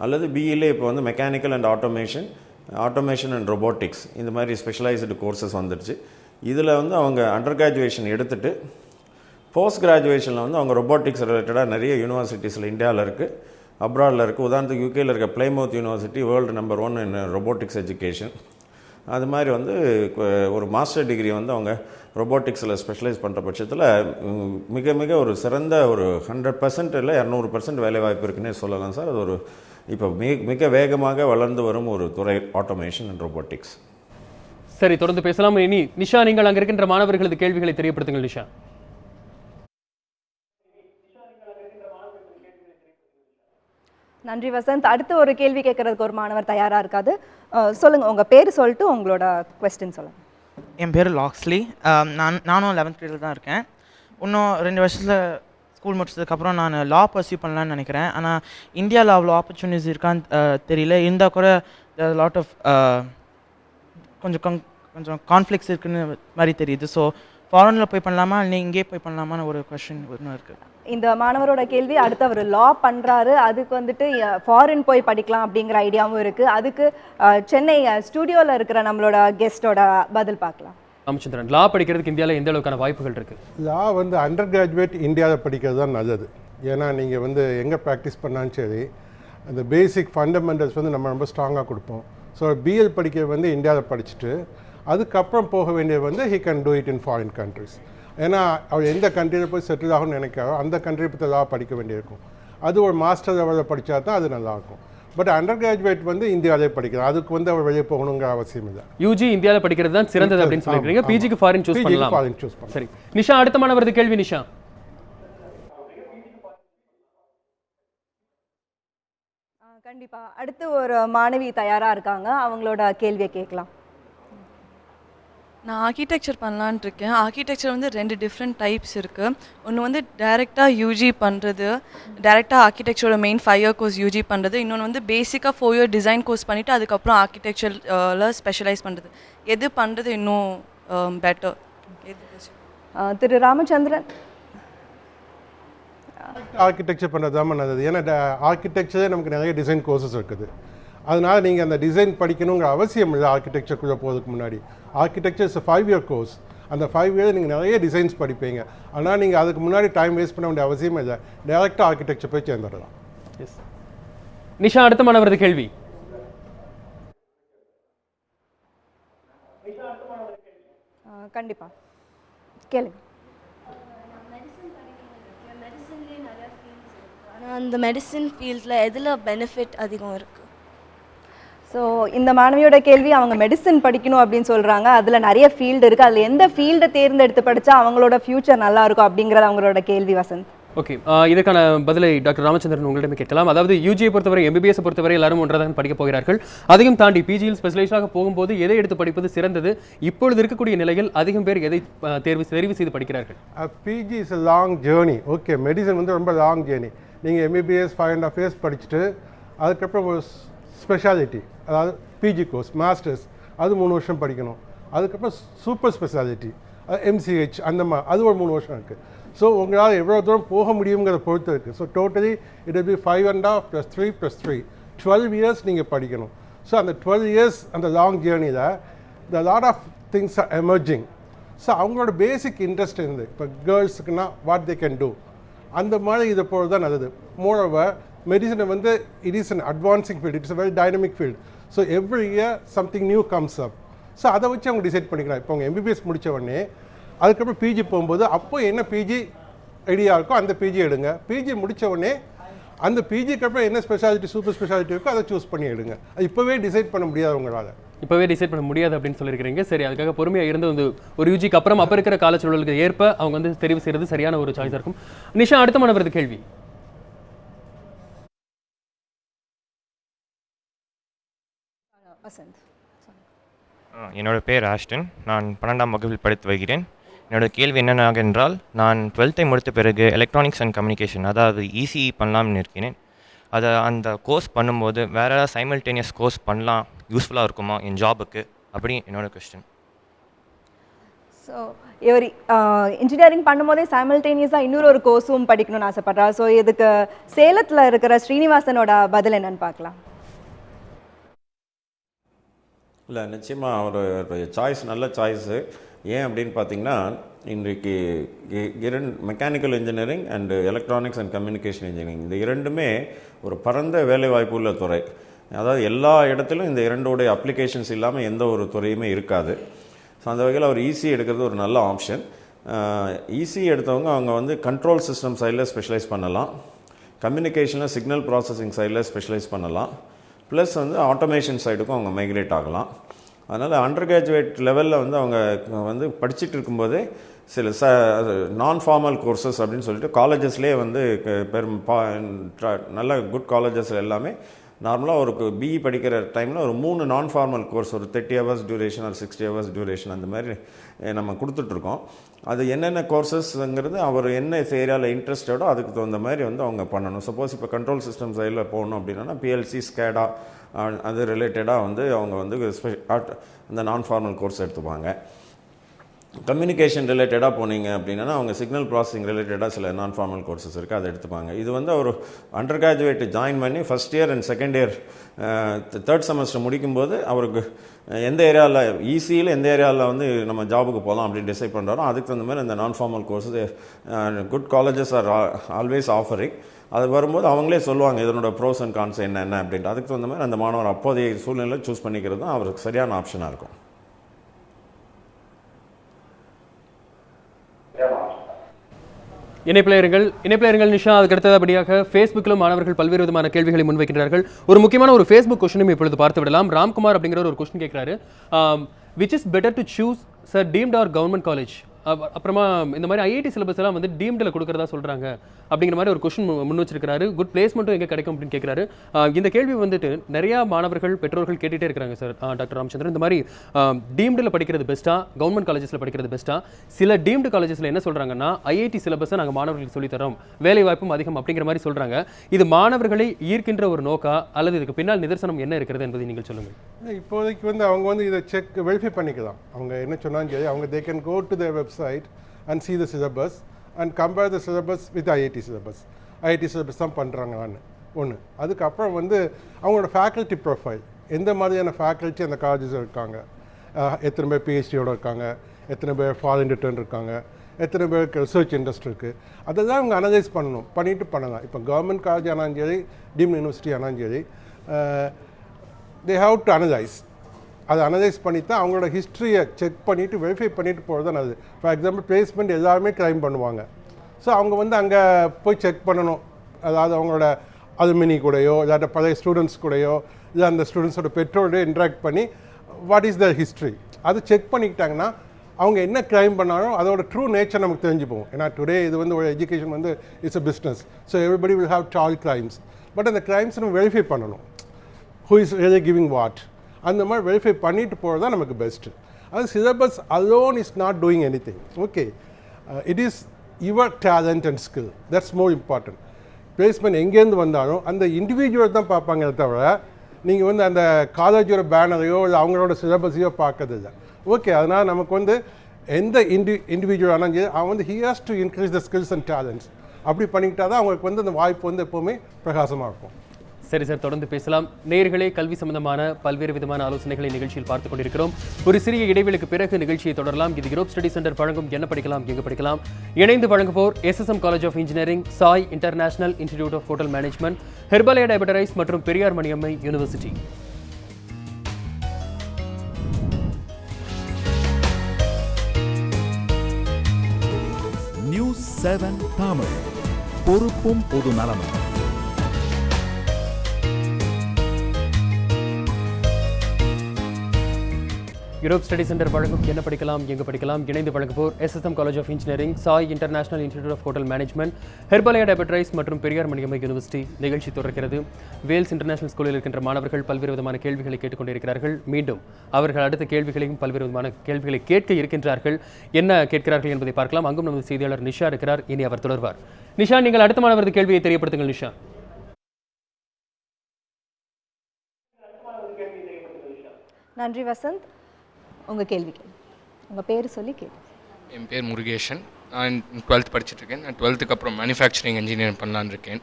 அல்லது பிஇலே இப்போ வந்து mechanical and automation and robotics இந்த மாதிரி ஸ்பெஷலைஸ்டு கோர்சஸ் வந்துடுச்சு. இதில் வந்து அவங்க அண்டர் கிராஜுவேஷன் எடுத்துகிட்டு போஸ்ட் கிராஜுவேஷனில் வந்து அவங்க ரொபோட்டிக்ஸ் ரிலேட்டடாக நிறைய யூனிவர்சிட்டிஸில் இந்தியாவில் இருக்குது, அப்ராடில் இருக்குது. உதாரணத்துக்கு யூகேயில் இருக்க பிளைமவுத் யூனிவர்சிட்டி வேர்ல்டு நம்பர் 1 இன் ரொபோட்டிக்ஸ் எஜுகேஷன். அது மாதிரி வந்து ஒரு மாஸ்டர் டிகிரி வந்து அவங்க ரொபோட்டிக்ஸில் ஸ்பெஷலைஸ் பண்ணுற பட்சத்தில் மிக மிக ஒரு சிறந்த ஒரு 100% இல்லை 200% வேலைவாய்ப்பு இருக்குன்னே சொல்லலாம் சார். அது ஒரு இப்போ மிக வேகமாக வளர்ந்து வரும் ஒரு துறை ஆட்டோமேஷன் அண்ட் ரொபோட்டிக்ஸ். சரி, தொடர்ந்து பேசலாம். இனி நிஷா, நீங்கள் அங்கே இருக்கின்ற மாணவர்களது கேள்விகளை தெரியப்படுத்துங்கள். நிஷா. நன்றி வசந்த். அடுத்து ஒரு கேள்வி கேட்கறதுக்கு ஒரு மாணவர் தயாரா இருக்காது. சொல்லுங்க, உங்க பேர் சொல்லிட்டு உங்களோட கொஸ்டின் சொல்லுங்க. என் பேர் லாக்ஸ்லி. நானும் 11th கிரேடில் தான் இருக்கேன். இன்னும் 2 வருஷத்தில் ஸ்கூல் முடிச்சதுக்கப்புறம் நான் லா பர்சியூ பண்ணலான்னு நினைக்கிறேன். ஆனால் இந்தியாவில் அவ்வளோ ஆப்பர்ச்சுனிட்டிஸ் இருக்கான்னு தெரியல. இருந்தால் கூட லாட் ஆஃப் கொஞ்சம் கான்ஃப்ளிக்ஸ் இருக்குன்னு மாதிரி தெரியுது. ஸோ ஃபாரினில் போய் பண்ணலாமா இல்லை இங்கே போய் பண்ணலாமான்னு ஒரு கொஸ்டின் ஒன்று இருக்குது. இந்த மாணவரோட கேள்வி, அடுத்து அவர் லா பண்ணுறாரு, அதுக்கு வந்துட்டு ஃபாரின் போய் படிக்கலாம் அப்படிங்கிற ஐடியாவும் இருக்குது. அதுக்கு சென்னை ஸ்டூடியோவில் இருக்கிற நம்மளோட கெஸ்ட்டோட பதில் பார்க்கலாம். ராமச்சந்திரன், லா படிக்கிறதுக்கு இந்தியாவில் எந்த அளவுக்கான வாய்ப்புகள் இருக்குது? லா வந்து அண்டர் கிராஜுவேட் இந்தியாவில் படிக்கிறது தான் நல்லது. ஏன்னா நீங்கள் வந்து எங்கே ப்ராக்டிஸ் பண்ணாலும் சரி, அந்த பேசிக் ஃபண்டமெண்டல்ஸ் வந்து நம்ம ரொம்ப ஸ்ட்ராங்காக கொடுப்போம். ஸோ பிஎல் படிக்க வந்து இந்தியாவில் படிச்சுட்டு அதுக்கப்புறம் போக வேண்டியது வந்து he can do it in foreign countries. ஏன்னா அவர் எந்த கண்ட்ரியில் போய் செட்டில் ஆகும்னு நினைக்காரோ அந்த கண்ட்ரி பற்றி லா படிக்க வேண்டியிருக்கும். அது ஒரு மாஸ்டர் லெவலில் படித்தா தான் அது நல்லாயிருக்கும். பட் அண்டர் கிராஜுவேட் வந்து இந்தியாவிலே படிக்கலாம், அதுக்கு வந்து அவர் வெளியே போகணுங்கிற அவசியம் இல்லை. யூஜி இந்தியாவில் படிக்கிறது தான் சிறந்தது அப்படின்னு சொல்லிக்கிறீங்க. பிஜிக்கு ஃபாரின் சூஸ் பண்ணலாம். ஃபாரின் சூஸ் பண்ணலாம். சரி நிஷா, அடுத்த மாணவரது கேள்வி. நிஷா. கண்டிப்பா அடுத்து ஒரு மாணவி தயாரா இருக்காங்க, அவங்களோட கேள்வியை கேட்கலாம். நான் ஆர்கிடெக்சர் பண்ணலான் இருக்கேன். ஆர்கிடெக்சர் வந்து 2 டிஃப்ரெண்ட் டைப்ஸ் இருக்குது. ஒன்று வந்து டைரெக்டாக யூஜி பண்ணுறது, டைரெக்டாக ஆர்கிடெக்சரோட மெயின் 5 இயர் கோர்ஸ் யூஜி பண்ணுறது. இன்னொன்று வந்து பேசிக்காக 4 இயர் டிசைன் கோர்ஸ் பண்ணிவிட்டு அதுக்கப்புறம் ஆர்கிடெக்சரில் ஸ்பெஷலைஸ் பண்ணுறது. எது பண்ணுறது இன்னும் பெட்டர்? திரு ராமச்சந்திரன். ஆர்கிடெக்சர் பண்ணுறது தான் நல்லது. ஏன்னா ஆர்கிடெக்சரே நமக்கு நிறைய டிசைன் கோர்சஸ் இருக்குது. அதனால் நீங்கள் அந்த டிசைன் படிக்கணுங்கிற அவசியம் இல்லை. ஆர்கிடெக்சருக்குள்ளே போகிறதுக்கு முன்னாடி ஆர்கிடெக்சர் இஸ் 5 இயர் கோர்ஸ். அந்த 5 இயர் நீங்கள் நிறைய டிசைன்ஸ் படிப்பீங்க. ஆனால் நீங்கள் அதுக்கு முன்னாடி டைம் வேஸ்ட் பண்ண வேண்டிய அவசியம் இல்லை. டைரெக்டாக ஆர்கிடெக்சர் போய் சேர்ந்துடலாம். எஸ் நிஷா, அடுத்த மாணவரது கேள்வி. கண்டிப்பாக கேளுங்க. ஆனால் அந்த மெடிசன் ஃபீல்டில் எதில் பெனிஃபிட் அதிகம் இருக்குது? ஸோ இந்த மாணவியோட கேள்வி, அவங்க மெடிசன் படிக்கணும் அப்படின்னு சொல்கிறாங்க. அதில் நிறைய ஃபீல்டு இருக்குது, அதில் எந்த ஃபீல்டை தேர்ந்தெடுத்து படித்தா அவங்களோட ஃப்யூச்சர் நல்லா இருக்கும் அப்படிங்கிறது அவங்களோட கேள்வி. வசந்த். ஓகே, இதற்கான பதிலை டாக்டர் ராமச்சந்திரன் உங்களிடமே கேட்கலாம். அதாவது யூஜியை பொறுத்தவரை, எம்பிபிஎஸ் பொறுத்தவரை எல்லாரும் ஒன்றாக படிக்க போகிறார்கள். அதையும் தாண்டி பிஜியில் ஸ்பெஷலைஸாக போகும்போது எதை எடுத்து படிப்பது சிறந்தது? இப்பொழுது இருக்கக்கூடிய நிலையில் அதிகம் பேர் எதை தெரிவு செய்து படிக்கிறார்கள்? PG is a long journey. Okay, medicine வந்து ரொம்ப லாங் ஜேர்னி. நீங்கள் எம்பிபிஎஸ் 5.5 இயர்ஸ் படிச்சுட்டு அதுக்கப்புறம் ஒரு ஸ்பெஷாலிட்டி, அதாவது பிஜி கோர்ஸ், மாஸ்டர்ஸ், அது 3 வருஷம் படிக்கணும். அதுக்கப்புறம் சூப்பர் ஸ்பெஷாலிட்டி MCH அது ஒரு 3 வருஷம் இருக்குது. ஸோ உங்களால் எவ்வளோ தூரம் போக முடியுங்கிறத பொறுத்து இருக்குது. So totally it will be 5.5 + 3 + 3 12 years நீங்கள் படிக்கணும். ஸோ அந்த 12 இயர்ஸ் அந்த லாங் ஜேர்னியில் the lot of things are emerging. So அவங்களோட பேசிக் இன்ட்ரெஸ்ட் இருந்து இப்போ கேர்ள்ஸுக்குன்னா வாட் தே கேன் டூ அந்த மாதிரி இதை போல் தான் நல்லது. மோரோவர் மெடிசனை வந்து it is an advancing field, it's a very dynamic field. So every year something new comes up. So அதை வச்சு அவங்க டிசைட் பண்ணிக்கலாம். இப்போ அவங்க MBBS முடித்த உடனே அதுக்கப்புறம் பிஜி போகும்போது அப்போ என்ன பிஜி ஐடியா இருக்கோ அந்த பிஜி எடுங்க. பிஜி முடித்த உடனே அந்த பிஜிக்கு அப்புறம் என்ன ஸ்பெஷாலிட்டி சூப்பர் ஸ்பெஷாலிட்டி இருக்கோ அதை சூஸ் பண்ணி எடுங்க. அது இப்போவே டிசைட் பண்ண முடியாது உங்களால். இப்போவே டிசைட் பண்ண முடியாது அப்படின்னு சொல்லியிருக்கிறீங்க. சரி, அதுக்காக பொறுமையாக இருந்து வந்து ஒரு யூஜிக்கு அப்புறம் அப்போ இருக்கிற காலச்சூழலுக்கு ஏற்ப அவங்க வந்து தெரிவு செய்கிறது சரியான ஒரு சாய்ஸாக இருக்கும். நிஷா, அடுத்த மாணவரது கேள்வி. என்னோட பேர் ஆஷ்டன். நான் 12ஆம் வகுப்பில் படித்து வருகிறேன். என்னோடய கேள்வி என்னென்னாக என்றால், நான் 12th முடித்த பிறகு எலக்ட்ரானிக்ஸ் அண்ட் கம்யூனிகேஷன் அதாவது ECE பண்ணலாம்னு இருக்கிறேன். அந்த கோர்ஸ் பண்ணும்போது வேறு ஏதாவது சைமல்டேனியஸ் கோர்ஸ் பண்ணலாம் யூஸ்ஃபுல்லாக இருக்குமா என் ஜாபுக்கு அப்படி என்னோட கொஸ்டின். ஸோ இவர் இன்ஜினியரிங் பண்ணும்போதே சைமல்டேனியஸாக இன்னொரு கோர்ஸும் படிக்கணும்னு ஆசைப்பட்றா. ஸோ இதுக்கு சேலத்தில் இருக்கிற ஸ்ரீனிவாசனோட பதில் என்னன்னு பார்க்கலாம். இல்லை, நிச்சயமாக ஒரு சாய்ஸ் நல்ல சாய்ஸு. ஏன் அப்படின்னு பார்த்தீங்கன்னா, இன்றைக்கு mechanical engineering and electronics and communication engineering இந்த இரண்டுமே ஒரு பரந்த வேலைவாய்ப்பு உள்ள துறை. அதாவது எல்லா இடத்திலும் இந்த இரண்டோடைய அப்ளிகேஷன்ஸ் இல்லாமல் எந்த ஒரு துறையுமே இருக்காது. ஸோ அந்த வகையில் அவர் ECE எடுக்கிறது ஒரு நல்ல ஆப்ஷன். ECE எடுத்தவங்க அவங்க வந்து கண்ட்ரோல் சிஸ்டம் சைடில் ஸ்பெஷலைஸ் பண்ணலாம், கம்யூனிகேஷனில் சிக்னல் ப்ராசஸிங் சைடில் ஸ்பெஷலைஸ் பண்ணலாம், ப்ளஸ் வந்து ஆட்டோமேஷன் சைடுக்கும் அவங்க மைக்ரேட் ஆகலாம். அதனால் அண்டர் கிராஜுவேட் லெவலில் வந்து அவங்க வந்து படிச்சுட்டு இருக்கும்போதே சில நான் ஃபார்மல் கோர்சஸ் அப்படின்னு சொல்லிட்டு காலேஜஸ்லேயே வந்து நல்ல குட் காலேஜஸ் எல்லாமே நார்மலாக ஒரு BE படிக்கிற டைமில் ஒரு 3 நான் ஃபார்மல் கோர்ஸ் ஒரு 30 hours டியூரேஷன் ஒரு 60 hours டியூரேஷன் அந்த மாதிரி நம்ம கொடுத்துட்ருக்கோம். அது என்னென்ன கோர்சஸ்ங்கிறது அவர் என்ன ஏரியாவில் இன்ட்ரெஸ்டடோ அதுக்கு தகுந்த மாதிரி வந்து அவங்க பண்ணணும். சப்போஸ் இப்போ கண்ட்ரோல் சிஸ்டம் சைடில் போகணும் அப்படின்னா PLC SCADA அது ரிலேட்டடாக வந்து அவங்க வந்து அந்த நான் ஃபார்மல் கோர்ஸ் எடுத்துப்பாங்க. கம்யூனிகேஷன் ரிலேட்டடாக போனீங்க அப்படின்னா அவங்க சிக்னல் ப்ராசஸிங் ரிலேட்டடாக சில நான் ஃபார்மல் கோர்சஸ் இருக்குது, அதை எடுத்துப்பாங்க. இது வந்து அவர் அண்டர் கிராஜுவேட் ஜாயின் பண்ணி first year and second year third semester முடிக்கும்போது அவருக்கு எந்த ஏரியாவில் ECEயில் எந்த ஏரியாவில் வந்து நம்ம ஜாபுக்கு போகலாம் அப்படின்னு டிசைட் பண்ணுறாரோ அதுக்கு தகுந்த மாதிரி இந்த நான் formal courses good colleges are always offering. அது வரும்போது அவங்களே சொல்லுவாங்க இதனோட ப்ரோஸ் அண்ட் கான்ஸ் என்ன அப்படின்ட்டு. அதுக்கு தகுந்த மாதிரி அந்த மாணவர் அப்போதைய சூழ்நிலை சூஸ் பண்ணிக்கிறது தான் அவருக்கு சரியான ஆப்ஷனாக இருக்கும். இணைப்பில் நிஷா. அதுக்கு அடுத்தபடியாக ஃபேஸ்புக்கிலும் மாணவர்கள் பல்வேறு விதமான கேள்விகளை முன்வைக்கின்றார்கள். ஒரு முக்கியமான ஒரு ஃபேஸ்புக் கொஸ்டினும் இப்பொழுது பார்த்து விடலாம். ராம்குமார் அப்படிங்கிற ஒரு கொஸ்டின் கேட்குறாரு. Which is better to choose sir deemed or government college? அப்புறமா இந்த மாதிரி IIT சிலபஸ் எல்லாம் வந்து டீம்டில் கொடுக்குறதா சொல்கிறாங்க அப்படிங்கிற மாதிரி ஒரு கொஸ்டின் முன் வச்சிருக்காரு. குட் பிளேஸ்மெண்ட்டும் எங்கே கிடைக்கும் அப்படின்னு கேட்குறாரு. இந்த கேள்வி வந்துட்டு நிறையா மாணவர்கள் பெற்றோர்கள் கேட்டுகிட்டே இருக்கிறாங்க சார். டாக்டர் ராமச்சந்திரன், இந்த மாதிரி டீம்டில் படிக்கிறது பெஸ்ட்டாக கவர்மெண்ட் காலேஜஸில் படிக்கிறது பெஸ்ட்டாக? சில டீம்டு காலேஜஸில் என்ன சொல்கிறாங்கன்னா IIT சிலபஸை நாங்கள் மாணவர்களுக்கு சொல்லித்தரோம், வேலை வாய்ப்பும் அதிகம் அப்படிங்கிற மாதிரி சொல்கிறாங்க. இது மாணவர்களை ஈர்க்கின்ற ஒரு நோக்கா அல்லது இதுக்கு பின்னால் நிதர்சனம் என்ன இருக்கிறது என்பதை நீங்கள் சொல்லுங்கள். இப்போதைக்கு வந்து அவங்க வந்து இதை வெரிஃபை பண்ணிக்கலாம். அவங்க என்ன சொன்னாலும் சரி, அவங்க they can go to their website and see the syllabus and compare the syllabus with IIT syllabus. IIT syllabus தான் பண்ணுறாங்களான்னு ஒன்று. அதுக்கப்புறம் வந்து அவங்களோட ஃபேக்கல்ட்டி ப்ரொஃபைல், எந்த மாதிரியான ஃபேக்கல்ட்டி அந்த காலேஜஸ் இருக்காங்க, எத்தனை பேர் PhDயோடு இருக்காங்க, எத்தனை பேர் ஃபாரின் ரிட்டர்ன் இருக்காங்க, எத்தனை பேருக்கு ரிசர்ச் இன்ட்ரெஸ்ட் இருக்குது, அதை தான் அவங்க அனலைஸ் பண்ணிட்டு பண்ணலாம். இப்போ கவர்மெண்ட் காலேஜ் ஆனாலும் சரி, டீம்டு யூனிவர்சிட்டி ஆனாலும் சரி, they have to analyze. அதை அனலைஸ் பண்ணி தான் அவங்களோட ஹிஸ்ட்ரியை செக் பண்ணிவிட்டு வெரிஃபை பண்ணிவிட்டு போகிறது தான் அது. ஃபார் எக்ஸாம்பிள் பிளேஸ்மெண்ட் எல்லாருமே கிளைம் பண்ணுவாங்க. ஸோ அவங்க வந்து அங்கே போய் செக் பண்ணணும். அதாவது அவங்களோட அலுமினி கூடயோ இல்லாட்ட பழைய ஸ்டூடெண்ட்ஸ் கூடயோ இல்லை அந்த ஸ்டூடெண்ட்ஸோட பெற்றோரோட இன்ட்ராக்ட் பண்ணி வாட் இஸ் த ஹிஸ்ட்ரி அது செக் பண்ணிக்கிட்டாங்கன்னா அவங்க என்ன கிளைம் பண்ணாலும் அதோட ட்ரூ நேச்சர் நமக்கு தெரிஞ்சு போகும். ஏன்னா டுடே இது வந்து ஒரு எஜுகேஷன் வந்து it's a business. So everybody will have சால் கிரைம்ஸ். பட் அந்த கிரைம்ஸ் நம்ம வெரிஃபை பண்ணணும். Who is really giving what அந்த மாதிரி வெரிஃபை பண்ணிட்டு போகிறது தான் நமக்கு பெஸ்ட்டு. அது syllabus alone is not doing any thing. Okay, it is your talent and skill, that's more important. Placement எங்கேருந்து வந்தாலும் அந்த இண்டிவிஜுவல் தான் பார்ப்பாங்க தவிர நீங்கள் வந்து அந்த காலேஜோட பேனரையோ இல்லை அவங்களோட சிலபஸையோ பார்க்கறது இல்லை. ஓகே, அதனால் நமக்கு வந்து எந்த இண்டிவிஜுவல் ஆனால் அவன் வந்து he has to increase the skills and talents. அப்படி பண்ணிக்கிட்டா தான் அவங்களுக்கு வந்து அந்த வாய்ப்பு வந்து எப்போவுமே பிரகாசமாக இருக்கும். சரி சார், தொடர்ந்து பேசலாம். நேயர்களே, கல்வி சம்பந்தமான பல்வேறு விதமான ஆலோசனைகளை நிகழ்ச்சியில் பார்த்துக் கொண்டிருக்கிறோம். ஒரு சிறிய இடைவெளிக்கு பிறகு நிகழ்ச்சியை தொடரலாம். இது யூரோப் ஸ்டடி சென்டர் வழங்கும் என்ன படிக்கலாம் எங்கு படிக்கலாம். இணைந்து வழங்குவோர் SSM college of engineering, Sai international institute of hotel management, Herbalaya டயபெட்டரைஸ் மற்றும் பெரியார் மணியம்மை யூனிவர்சிட்டி. நியூஸ் 7 தமிழ், பொறுப்பும் பொது நலமும். யூரோப் ஸ்டடி சென்டர் வழங்கும் என்ன படிக்கலாம் எங்கு படிக்கலாம். இணைந்து வழங்குவோர் SSM college of engineering, Sai international institute of hotel management, Herbalaya டயபெட்டரைஸ் மற்றும் பெரியார் மணியம்மை யூனிவர்சிட்டி. நிகழ்ச்சி தொடர்கிறது. வேல்ஸ் இன்டர்நேஷனல் ஸ்கூலில் இருக்கின்ற மாணவர்கள் பல்வேறு விதமான கேள்விகளை கேட்டுக்கொண்டிருக்கிறார்கள். மீண்டும் அவர்கள் அடுத்த கேள்விகளையும் பல்வேறு விதமான கேள்விகளை கேட்க இருக்கின்றார்கள். என்ன கேட்கிறார்கள் என்பதை பார்க்கலாம். அங்கும் நமது செய்தியாளர் நிஷா இருக்கிறார். இனி அவர் தொடர்வார். நிஷா, நீங்கள் அடுத்த மாணவரது கேள்வியை தெரியப்படுத்துங்கள். நிஷா. நன்றி வசந்த். உங்கள் கேள்வி உங்கள் பேர் சொல்லி கேள்வி. என் பேர் முருகேஷன். நான் 12th படிச்சுட்ருக்கேன். நான் 12th அப்புறம் மேனுஃபேக்சரிங் இன்ஜினியரிங் பண்ணலான்னு இருக்கேன்.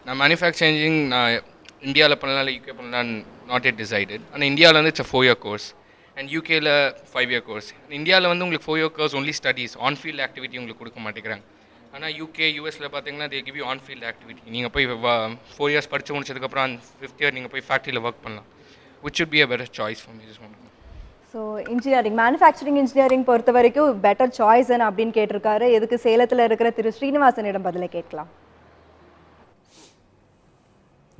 நான் மேனுஃபேக்சரிங் இன்ஜினியரிங் நான் இந்தியாவில் பண்ணலாம் இல்லை யூகே பண்ணலாம், நாட் எட் டிசைடட். ஆனால் இந்தியாவில் வந்து இட்ஸ் 4-year கோர்ஸ் அண்ட் யூகேயில் 5-year கோர்ஸ். இந்தியாவில் வந்து உங்களுக்கு 4-year course only studies, on field activity உங்களுக்கு கொடுக்க மாட்டேங்கிறாங்க. ஆனால் யூகே யூஎஸில் பார்த்தீங்கன்னா they give you on field activity. நீங்கள் போய் 4 years படித்து முடிச்சதுக்கப்புறம் 5th year நீங்கள் போய் ஃபேக்ட்ரியில் ஒர்க் பண்ணலாம். which should be a better choice for me. Just want to know. So engineering, manufacturing engineering பொறுத்த வரைக்கும் பெட்டர் சாய்ஸ் அப்படின்னு கேட்டிருக்காரு. எதுக்கு சேலத்தில் இருக்கிற திரு ஸ்ரீனிவாசனிடம் பதிலை கேட்கலாம்.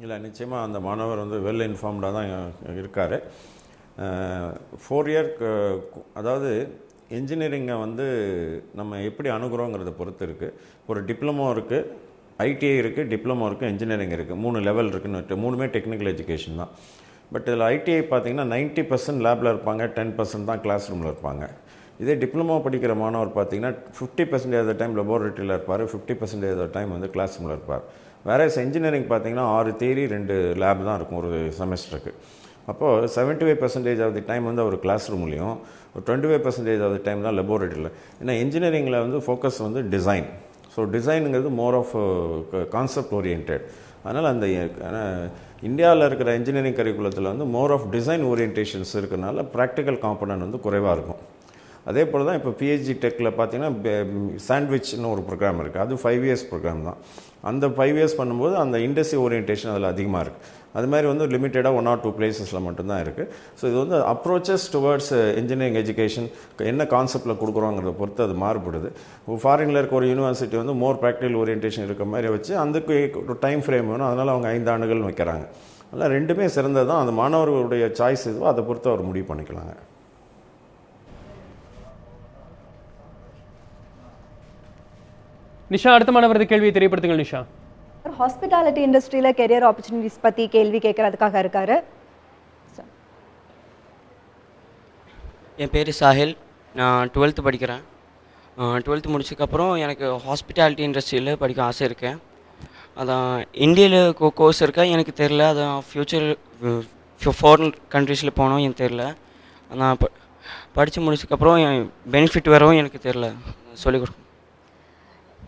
இல்லை, நிச்சயமாக அந்த மாணவர் வந்து வெல் இன்ஃபார்ம்டாக தான் இருக்கார். 4 year, அதாவது இன்ஜினியரிங்கை வந்து நம்ம எப்படி அணுகுறோங்கிறத பொறுத்து இருக்குது. ஒரு டிப்ளமோ இருக்குது, ஐடிஐ இருக்குது, டிப்ளமோ இருக்குது, இன்ஜினியரிங் இருக்குது. 3 லெவல் இருக்குன்னு, 3மே டெக்னிக்கல் எஜுகேஷன் தான். பட் இதில் ஐடிஐ பார்த்திங்கன்னா 90% லேபில் இருப்பாங்க, 10% தான் கிளாஸ் ரூமில் இருப்பாங்க. இதே டிப்ளமோ படிக்கிற மாணவர் பார்த்திங்கன்னா 50% ஆஃப் த டைம் லெபார்ட்டரியில் இருப்பார், 50% ஆஃப் த டைம் வந்து கிளாஸ் ரூமில் இருப்பார். வேறு இன்ஜினியரிங் பார்த்திங்கன்னா 6 தியரி 2 லேப் தான் இருக்கும் ஒரு செமஸ்டருக்கு. அப்போது 75% ஆஃப் தி டைம் வந்து அவர் கிளாஸ் ரூம்லேயும், ஒரு 25% ஆஃப் தி டைம் தான் லெபார்ட்டரியில். ஏன்னா இன்ஜினியரிங்கில் வந்து ஃபோக்கஸ் வந்து டிசைன். ஸோ டிசைனுங்கிறது மோர் ஆஃப் கான்செப்ட் ஓரியன்ட். அதனால் அந்த இந்தியாவில் இருக்கிற இன்ஜினியரிங் கரிக்குலத்தில் வந்து மோர் ஆஃப் டிசைன் ஓரியன்டேஷன்ஸ் இருக்கிறனால ப்ராக்டிக்கல் காம்பனன்ட் வந்து குறைவாக இருக்கும். அதே போல் தான் இப்போ பிஹெச்டி டெக்கில் பார்த்தீங்கன்னா சாண்ட்விச்னு ஒரு ப்ரோக்ராம் இருக்குது. அது 5 years ப்ரோக்ராம் தான். அந்த 5 years பண்ணும்போது அந்த இண்டஸ்ட்ரி ஓரியன்டேஷன் அதில் அதிகமாக இருக்குது. அது மாதிரி வந்து லிமிட்டடாக 1 or 2 பிளேசஸில் மட்டும்தான் இருக்குது. ஸோ இது வந்து அப்ரோச்சஸ் டுவர்ட்ஸ் இன்ஜினியரிங் எஜுகேஷன் என்ன கான்செப்டில் கொடுக்குறோங்கிறத பொறுத்து அது மாறுபடுது. ஃபாரினில் இருக்க ஒரு யூனிவர்சிட்டி வந்து மோர் ப்ராக்டிக்கல் ஓரியன்டேஷன் இருக்க மாதிரி வச்சு அதுக்கு ஒரு டைம் ஃப்ரேம் வேணும். அதனால் அவங்க 5 ஆண்டுகள் வைக்கிறாங்க. அதனால் ரெண்டுமே சிறந்தது தான். அந்த மாணவர்களுடைய சாய்ஸ் இதுவோ அதை பொறுத்து அவர் முடிவு பண்ணிக்கலாங்க. நிஷா, அடுத்த மாணவரது கேள்வியை தெரியப்படுத்துங்கள். நிஷா. ஹாஸ்பிட்டாலிட்டி இண்டஸ்ட்ரியில் கெரியர் ஆப்பர்ச்சுனிட்டிஸ் பற்றி கேள்வி கேட்கறதுக்காக இருக்காரு. என் பேர் சாஹில். நான் 12th படிக்கிறேன். 12th முடிச்சதுக்கப்புறம் எனக்கு ஹாஸ்பிட்டாலிட்டி இண்டஸ்ட்ரியில் படிக்க ஆசை இருக்கேன். அதான் இந்தியாவில் கோர்ஸ் இருக்கா எனக்கு தெரில. அதான் ஃப்யூச்சர் ஃபாரின் கண்ட்ரீஸில் போனோம் எனக்கு தெரில. நான் படித்து முடிச்சதுக்கப்புறம் பெனிஃபிட் வரவும் எனக்கு தெரில, சொல்லிக் கொடுக்கும்.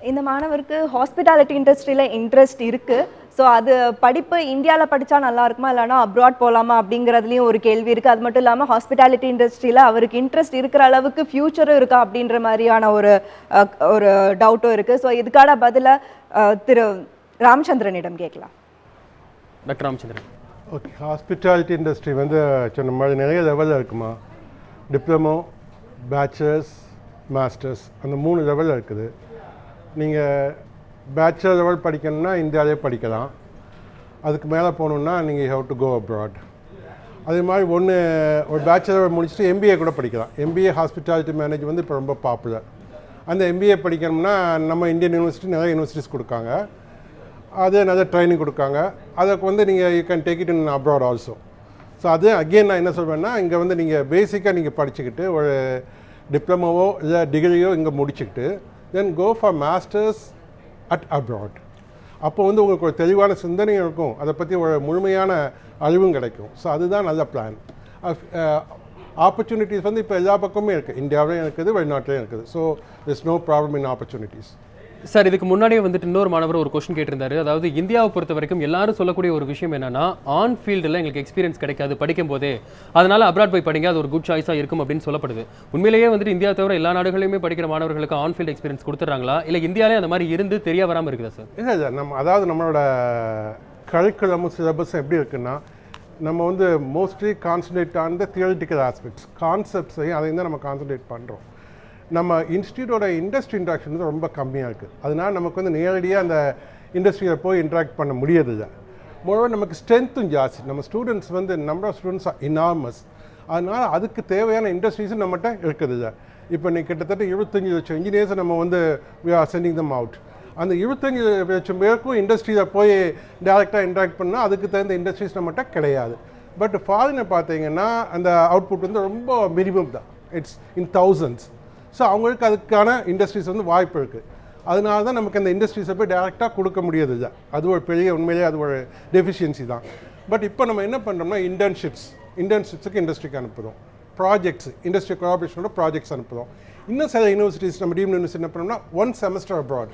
இந்த மாணவருக்கு ஹாஸ்பிட்டாலிட்டி இண்டஸ்ட்ரியில் இன்ட்ரெஸ்ட் இருக்குது. ஸோ அது படிப்பு இந்தியாவில் படித்தா நல்லா இருக்குமா இல்லைனா அப்ராட் போகலாமா அப்படிங்கிறதுலையும் ஒரு கேள்வி இருக்குது. அது மட்டும் இல்லாமல் ஹாஸ்பிட்டாலிட்டி இண்டஸ்ட்ரியில் அவருக்கு இன்ட்ரெஸ்ட் இருக்கிற அளவுக்கு ஃப்யூச்சரும் இருக்கா அப்படின்ற மாதிரியான ஒரு டவுட்டும் இருக்குது. ஸோ இதுக்கான பதிலை திரு ராமச்சந்திரனிடம் கேட்கலாம். Doctor Ramachandran. Okay, hospitality industry வந்து சொன்ன மாதிரி நிறைய லெவலில் இருக்குமா. டிப்ளமோ, பேச்சுலர்ஸ், மாஸ்டர்ஸ், அந்த 3 லெவலில் இருக்குது. நீங்கள் பேச்சுலர் லெவல் படிக்கணும்னா இந்தியாவிலே படிக்கலாம். அதுக்கு மேலே போகணுன்னா நீங்கள் ஹவ் டு கோ அப்ராட். அதே மாதிரி ஒரு பேச்சுலர் லெவல் முடிச்சுட்டு எம்பிஏ கூட படிக்கலாம். எம்பிஏ ஹாஸ்பிட்டாலிட்டி மேனேஜ் வந்து இப்போ ரொம்ப பாப்புலர். அந்த எம்பிஏ படிக்கணும்னா நம்ம இந்தியன் யூனிவர்சிட்டி நிறைய யூனிவர்சிட்டிஸ் கொடுக்காங்க. அது நிறைய ட்ரைனிங் கொடுக்காங்க. அதுக்கு வந்து நீங்கள் you can take it in abroad also. So அது அகெயின் நான் என்ன சொல்வேன்னா, இங்கே வந்து நீங்கள் பேசிக்காக நீங்கள் படிச்சுக்கிட்டு ஒரு டிப்ளமோவோ இல்லை டிகிரியோ இங்கே முடிச்சுக்கிட்டு then go for masters at abroad. அப்போ வந்து உங்களுக்கு ஒரு தெளிவான சிந்தனையும் இருக்கும், அதை பற்றி ஒரு முழுமையான அறிவும் கிடைக்கும். ஸோ அதுதான் நல்ல பிளான். ஆப்பர்ச்சுனிட்டிஸ் வந்து இப்போ எல்லா பக்கமுமே இருக்குது, இந்தியாவிலையும் இருக்குது, வெளிநாட்டிலையும் இருக்குது. So there's no problem in opportunities. Sir, இதுக்கு முன்னாடியே வந்துட்டு இன்னொரு மாணவர் ஒரு கொஸ்டின் கேட்டிருந்தாரு. அதாவது இந்தியாவை பொறுத்த வரைக்கும் எல்லாரும் சொல்லக்கூடிய ஒரு விஷயம் என்னன்னா, ஆன் ஃபீல்டில் எங்களுக்கு எக்ஸ்பீரியன்ஸ் கிடைக்காது படிக்கும் போதே, அதனால அப்ராட் போய் படிங்க, அது ஒரு குட் சாய்ஸாக இருக்கும் அப்படின்னு சொல்லப்படுது. உண்மையிலேயே வந்துட்டு இந்தியா தவிர எல்லா நாடுகளிலுமே படிக்கிற மாணவர்களுக்கு ஆன் ஃபீல்டு எக்ஸ்பீரியன்ஸ் கொடுத்துட்றாங்களா, இல்லை இந்தியாவிலே அந்த மாதிரி இருந்து தெரிய வராமல் இருக்குதா சார்? இல்லை அதாவது நம்மளோட கரிக்குலமும் சிலபஸும் எப்படி இருக்குன்னா, நம்ம வந்து mostly concentrate on the theoretical aspects, கான்செப்ட்ஸையும் அதையும் தான் நம்ம கான்சன்ட்ரேட் பண்ணுறோம். நம்ம இன்ஸ்டியூட்டோட இண்டஸ்ட்ரி இன்ட்ராக்ஷன் வந்து ரொம்ப கம்மியாக இருக்குது. அதனால் நமக்கு வந்து நேரடியாக அந்த இண்டஸ்ட்ரியில் போய் இன்ட்ராக்ட் பண்ண முடியறதில்ல. மொழி நமக்கு ஸ்ட்ரென்த்தும் ஜாஸ்தி, நம்ம ஸ்டூடெண்ட்ஸ் வந்து நம்பர் ஆஃப் ஸ்டூடெண்ட்ஸ் இனார்மஸ். அதனால் அதுக்கு தேவையான இண்டஸ்ட்ரீஸும் நம்மகிட்ட இருக்குதுல்ல. இப்போ நீ கிட்டத்தட்ட 25 லட்சம் இன்ஜினியர்ஸை நம்ம வந்து we are sending them out. அந்த 25 லட்சம் பேருக்கும் இண்டஸ்ட்ரியில் போய் டேரெக்டாக இன்ட்ராக்ட் பண்ணால் அதுக்கு தகுந்த இண்டஸ்ட்ரீஸ் நம்மகிட்ட கிடையாது. பட் ஃபாரினை பார்த்தீங்கன்னா அந்த அவுட்புட் வந்து ரொம்ப மினிமம் தான், இட்ஸ் இன் thousands. ஸோ அவங்களுக்கு அதுக்கான இண்டஸ்ட்ரீஸ் வந்து வாய்ப்பு இருக்குது. அதனால தான் நமக்கு அந்த இண்டஸ்ட்ரீஸை போய் டேரெக்டாக கொடுக்க முடியாது. அது ஒரு பெரிய உண்மையிலேயே அது ஒரு டெஃபிஷியன்சி தான். பட் இப்போ நம்ம என்ன பண்ணுறோம்னா இன்டர்ன்ஷிப்ஸுக்கு இண்டஸ்ட்ரிக்கு அனுப்புகிறோம், ப்ராஜெக்ட்ஸ் இண்டஸ்ட்ரி கோஆபரேஷனோட ப்ராஜெக்ட்ஸ் அனுப்புகிறோம். இன்னும் சில யூனிவர்சிட்டிஸ் நம்ம டீம்டு யூனிவர்சிட்டி என்ன பண்ணோம்னா 1 செமஸ்டர் அப்ராட்,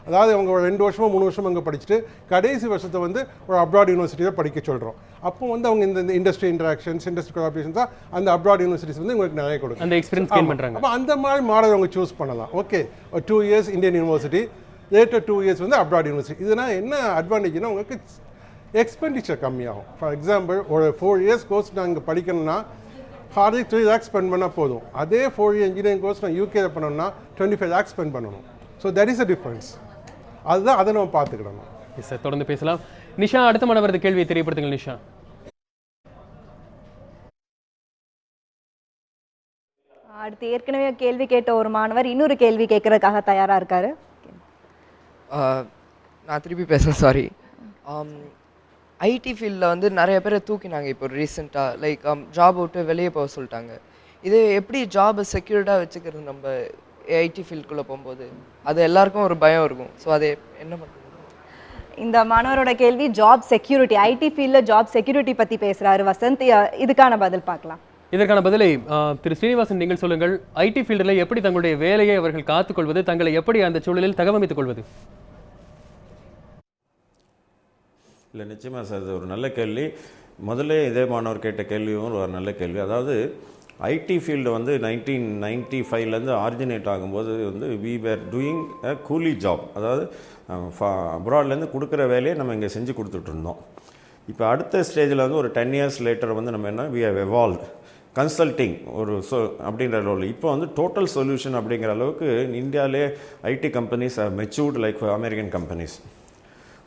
அதாவது அவங்க ஒரு 2 வருஷமோ 3 வருஷமோ அங்கே படிச்சுட்டு கடைசி வருஷத்தை வந்து ஒரு அப்ராட் யூனிவர்சிட்டியில் படிக்க சொல்கிறோம். அப்போ வந்து அவங்க இந்த இண்டஸ்ட்ரி இன்ட்ராக்ஷன்ஸ், இண்டஸ்ட்ரி கோஆபரேஷன்ஸ் தான் அந்த அப்ராட் யூனிவர்சிட்டிஸ் வந்து உங்களுக்கு நிறைய கொடுக்கும், அந்த எக்ஸ்பீரியன்ஸ் கெயின் பண்ணுறாங்க. அப்போ அந்த மாதிரி மாடல் அவங்க சூஸ் பண்ணலாம். ஓகே, ஒரு 2 years Indian university, later 2 years வந்து அப்ராட் யூனிவர்சிட்டி. இதனால் என்ன அட்வான்டேஜ்னா உங்களுக்கு எக்ஸ்பெண்டிச்சர் கம்மியாகும். ஃபார் எக்ஸாம்பிள் ஒரு 4 இயர்ஸ் கோர்ஸ் நான் இங்கே படிக்கணும்னா ஹார்ட்லி 3 lakhs ஸ்பெண்ட் பண்ணால் போதும். அதே 4 year இன்ஜினியரிங் கோர்ஸ் நான் யூகேல பண்ணணும்னா 25 lakhs ஸ்பெண்ட் பண்ணணும். So that is a difference. அதுதான் அதை நம்ம பார்த்துக்கிடணும். எஸ் சார், தொடர்ந்து பேசலாம். நிஷா, அடுத்த மாணவரது கேள்வியை தெரியப்படுத்துங்கள். நிஷா. அடுத்து ஏற்கனவே கேள்வி கேட்ட ஒரு மாணவர் இன்னொரு கேள்வி கேட்கறதுக்காக தயாராக இருக்காரு. நான் திருப்பி பேசுகிறேன், சாரி. ஐடி ஃபீல்டில் வந்து நிறைய பேரை தூக்கினாங்க இப்போ ரீசெண்டாக, லைக் ஜாப் விட்டு வெளியே போக சொல்லிட்டாங்க. இது எப்படி ஜாபை செக்யூர்டாக வச்சுக்கிறது நம்ம ஐடி ஃபீல்டுக்குள்ளே போகும்போது? அது எல்லாருக்கும் ஒரு பயம் இருக்கும். ஸோ அதை என்ன பண்ணுறது? இந்த மாணவரோட கேள்வி ஜாப் செக்யூரிட்டி, ஐடி ஃபீல்டில் ஜாப் செக்யூரிட்டி பற்றி பேசுகிறாரு வசந்த். இதுக்கான பதில் பார்க்கலாம். இதற்கான பதிலை திரு ஸ்ரீனிவாசன் நீங்கள் சொல்லுங்கள். ஐடி ஃபீல்டில் எப்படி தங்களுடைய வேலையை அவர்கள் காத்துக்கொள்வது, தங்களை எப்படி அந்த சூழலில் தகவமைத்துக் கொள்வது? இல்லை, நிச்சயமாக சார், இது ஒரு நல்ல கேள்வி. முதல்ல இதே மாணவர் கேட்ட கேள்வியும் ஒரு நல்ல கேள்வி. அதாவது ஐடி ஃபீல்டு வந்து 1995லேருந்து ஆரிஜினேட் ஆகும்போது வந்து வி வேர் டூயிங் அ கூலி ஜாப், அதாவது அப்ராட்லேருந்து கொடுக்குற வேலையை நம்ம இங்கே செஞ்சு கொடுத்துட்ருந்தோம். இப்போ அடுத்த ஸ்டேஜில் வந்து ஒரு 10 years லேட்டர் வந்து நம்ம என்ன வி ஹவ் எவால்வ் கன்சல்டிங் ஒரு அப்படின்ற ரோல். இப்போ வந்து டோட்டல் சொல்யூஷன் அப்படிங்கிற அளவுக்கு இந்தியாவிலே IT companies matured like American companies.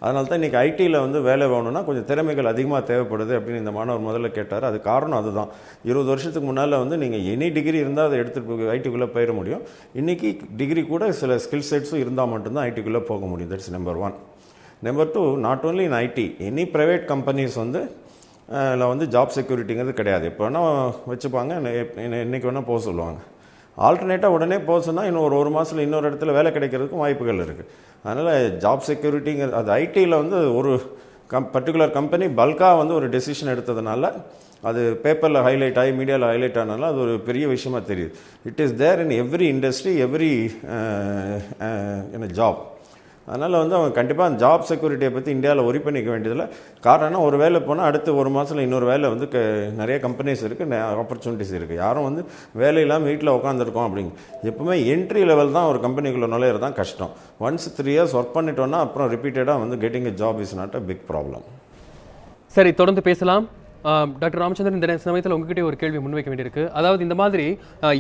அதனால தான் இன்றைக்கி ஐடியில் வந்து வேலை வேணும்னா கொஞ்சம் திறமைகள் அதிகமாக தேவைப்படுது அப்படின்னு இந்த மாணவர் முதல்ல கேட்டார். அது காரணம் அதுதான். 20 வருஷத்துக்கு முன்னால் வந்து நீங்கள் எனி டிகிரி இருந்தால் அதை எடுத்துகிட்டு ஐடிக்குள்ளே போயிட முடியும். இன்றைக்கி டிகிரி கூட சில ஸ்கில் செட்ஸும் இருந்தால் மட்டும்தான் ஐடிக்குள்ளே போக முடியும். That's number 1. Number 2, not only in IT, any private companies வந்து வந்து ஜாப் செக்யூரிட்டிங்கிறது கிடையாது. இப்போ வேணால் வச்சுப்பாங்க, இன்றைக்கி வேணால் போக சொல்லுவாங்க. ஆல்டர்னேட்டாக உடனே போச்சுன்னா இன்னும் ஒரு மாதத்தில் இன்னொரு இடத்துல வேலை கிடைக்கிறதுக்கும் வாய்ப்புகள் இருக்குது. அதனால் ஜாப் செக்யூரிட்டிங்கிறது அது ஐடியில் வந்து ஒரு பர்டிகுலர் கம்பெனி பல்காக வந்து ஒரு டெசிஷன் எடுத்ததுனால அது பேப்பரில் ஹைலைட் ஆகி மீடியாவில் ஹைலைட் ஆனால அது ஒரு பெரிய விஷயமா தெரியுது. It is there in every industry, every job. அதனால் வந்து அவங்க கண்டிப்பாக அந்த ஜாப் செக்யூரிட்டியை பற்றி இந்தியாவில் ஒரி பண்ணிக்க வேண்டியதில்லை. காரணம், ஒரு வேலை போனால் அடுத்து ஒரு மாதத்தில் இன்னொரு வேலை வந்து நிறைய கம்பெனிஸ் இருக்குது, ஆப்பர்ச்சுனிட்டிஸ் இருக்குது. யாரும் வந்து வேலை இல்லாமல் வீட்டில் உட்காந்துருக்கோம் அப்படிங்க. எப்பவுமே என்ட்ரி லெவல் தான் ஒரு கம்பெனிக்குள்ளே நுழையிறது தான் கஷ்டம். ஒன்ஸ் 3 years ஒர்க் பண்ணிட்டோன்னா அப்புறம் ரிப்பீட்டடாக வந்து getting a job is not a big problem. சரி, தொடர்ந்து பேசலாம். டாக்டர் ராமச்சந்திரன், இந்த சமயத்தில் உங்ககிட்ட ஒரு கேள்வி முன்வைக்க வேண்டியிருக்கு. அதாவது இந்த மாதிரி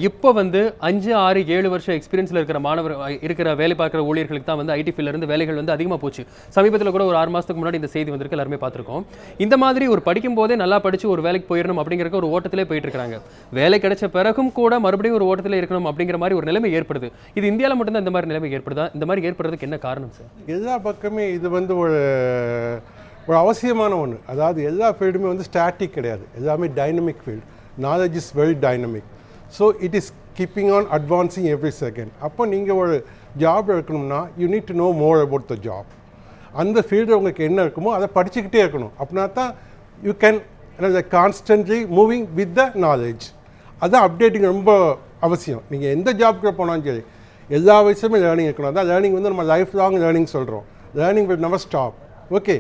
இப்போ வந்து 5, 6, 7 வருஷம் எக்ஸ்பீரியன்ஸில் இருக்கிற இருக்கிற வேலை பார்க்குற ஊழியர்களுக்கு தான் வந்து ஐடி ஃபீல்டிலிருந்து வேலைகள் வந்து அதிகமாக போச்சு. சமீபத்தில் கூட ஒரு 6 மாதத்துக்கு முன்னாடி இந்த செய்தி வந்திருக்கு, எல்லாருமே பார்த்துருக்கோம். இந்த மாதிரி ஒரு படிக்கும் போதே நல்லா படித்து ஒரு வேலைக்கு போயிடணும் அப்படிங்கிற ஒரு ஓட்டத்திலே போயிட்டு இருக்காங்க. வேலை கிடைச்ச பிறகும் கூட மறுபடியும் ஒரு ஓட்டத்திலே இருக்கணும் அப்படிங்கிற மாதிரி ஒரு நிலைமை ஏற்படுது. இது இந்தியாவில் மட்டும்தான் இந்த மாதிரி நிலைமை ஏற்படுதா? இந்த மாதிரி ஏற்படுறதுக்கு என்ன காரணம் சார்? எல்லா பக்கமே இது வந்து ஒரு அவசியமான ஒன்று. அதாவது எல்லா ஃபீல்டுமே வந்து ஸ்டாட்டிக் கிடையாது, எல்லாமே dynamic field. Knowledge is very dynamic. So it is keeping on advancing every second. அப்போ நீங்கள் ஒரு ஜாப் எடுக்கணும்னா you need to know more about the job. அந்த ஃபீல்டில் உங்களுக்கு என்ன இருக்குமோ அதை படிச்சுக்கிட்டே இருக்கணும். அப்படின்னா தான் you can constantly moving with the knowledge. அதுதான் அப்டேட்டிங் ரொம்ப அவசியம். நீங்கள் எந்த ஜாப்க்கு போனாலும் சரி எல்லா வயசுமே லேர்னிங் இருக்கணும். அதான் லேர்னிங் வந்து நம்ம லைஃப் லாங் லேர்னிங் சொல்கிறோம். Learning will never stop. Okay,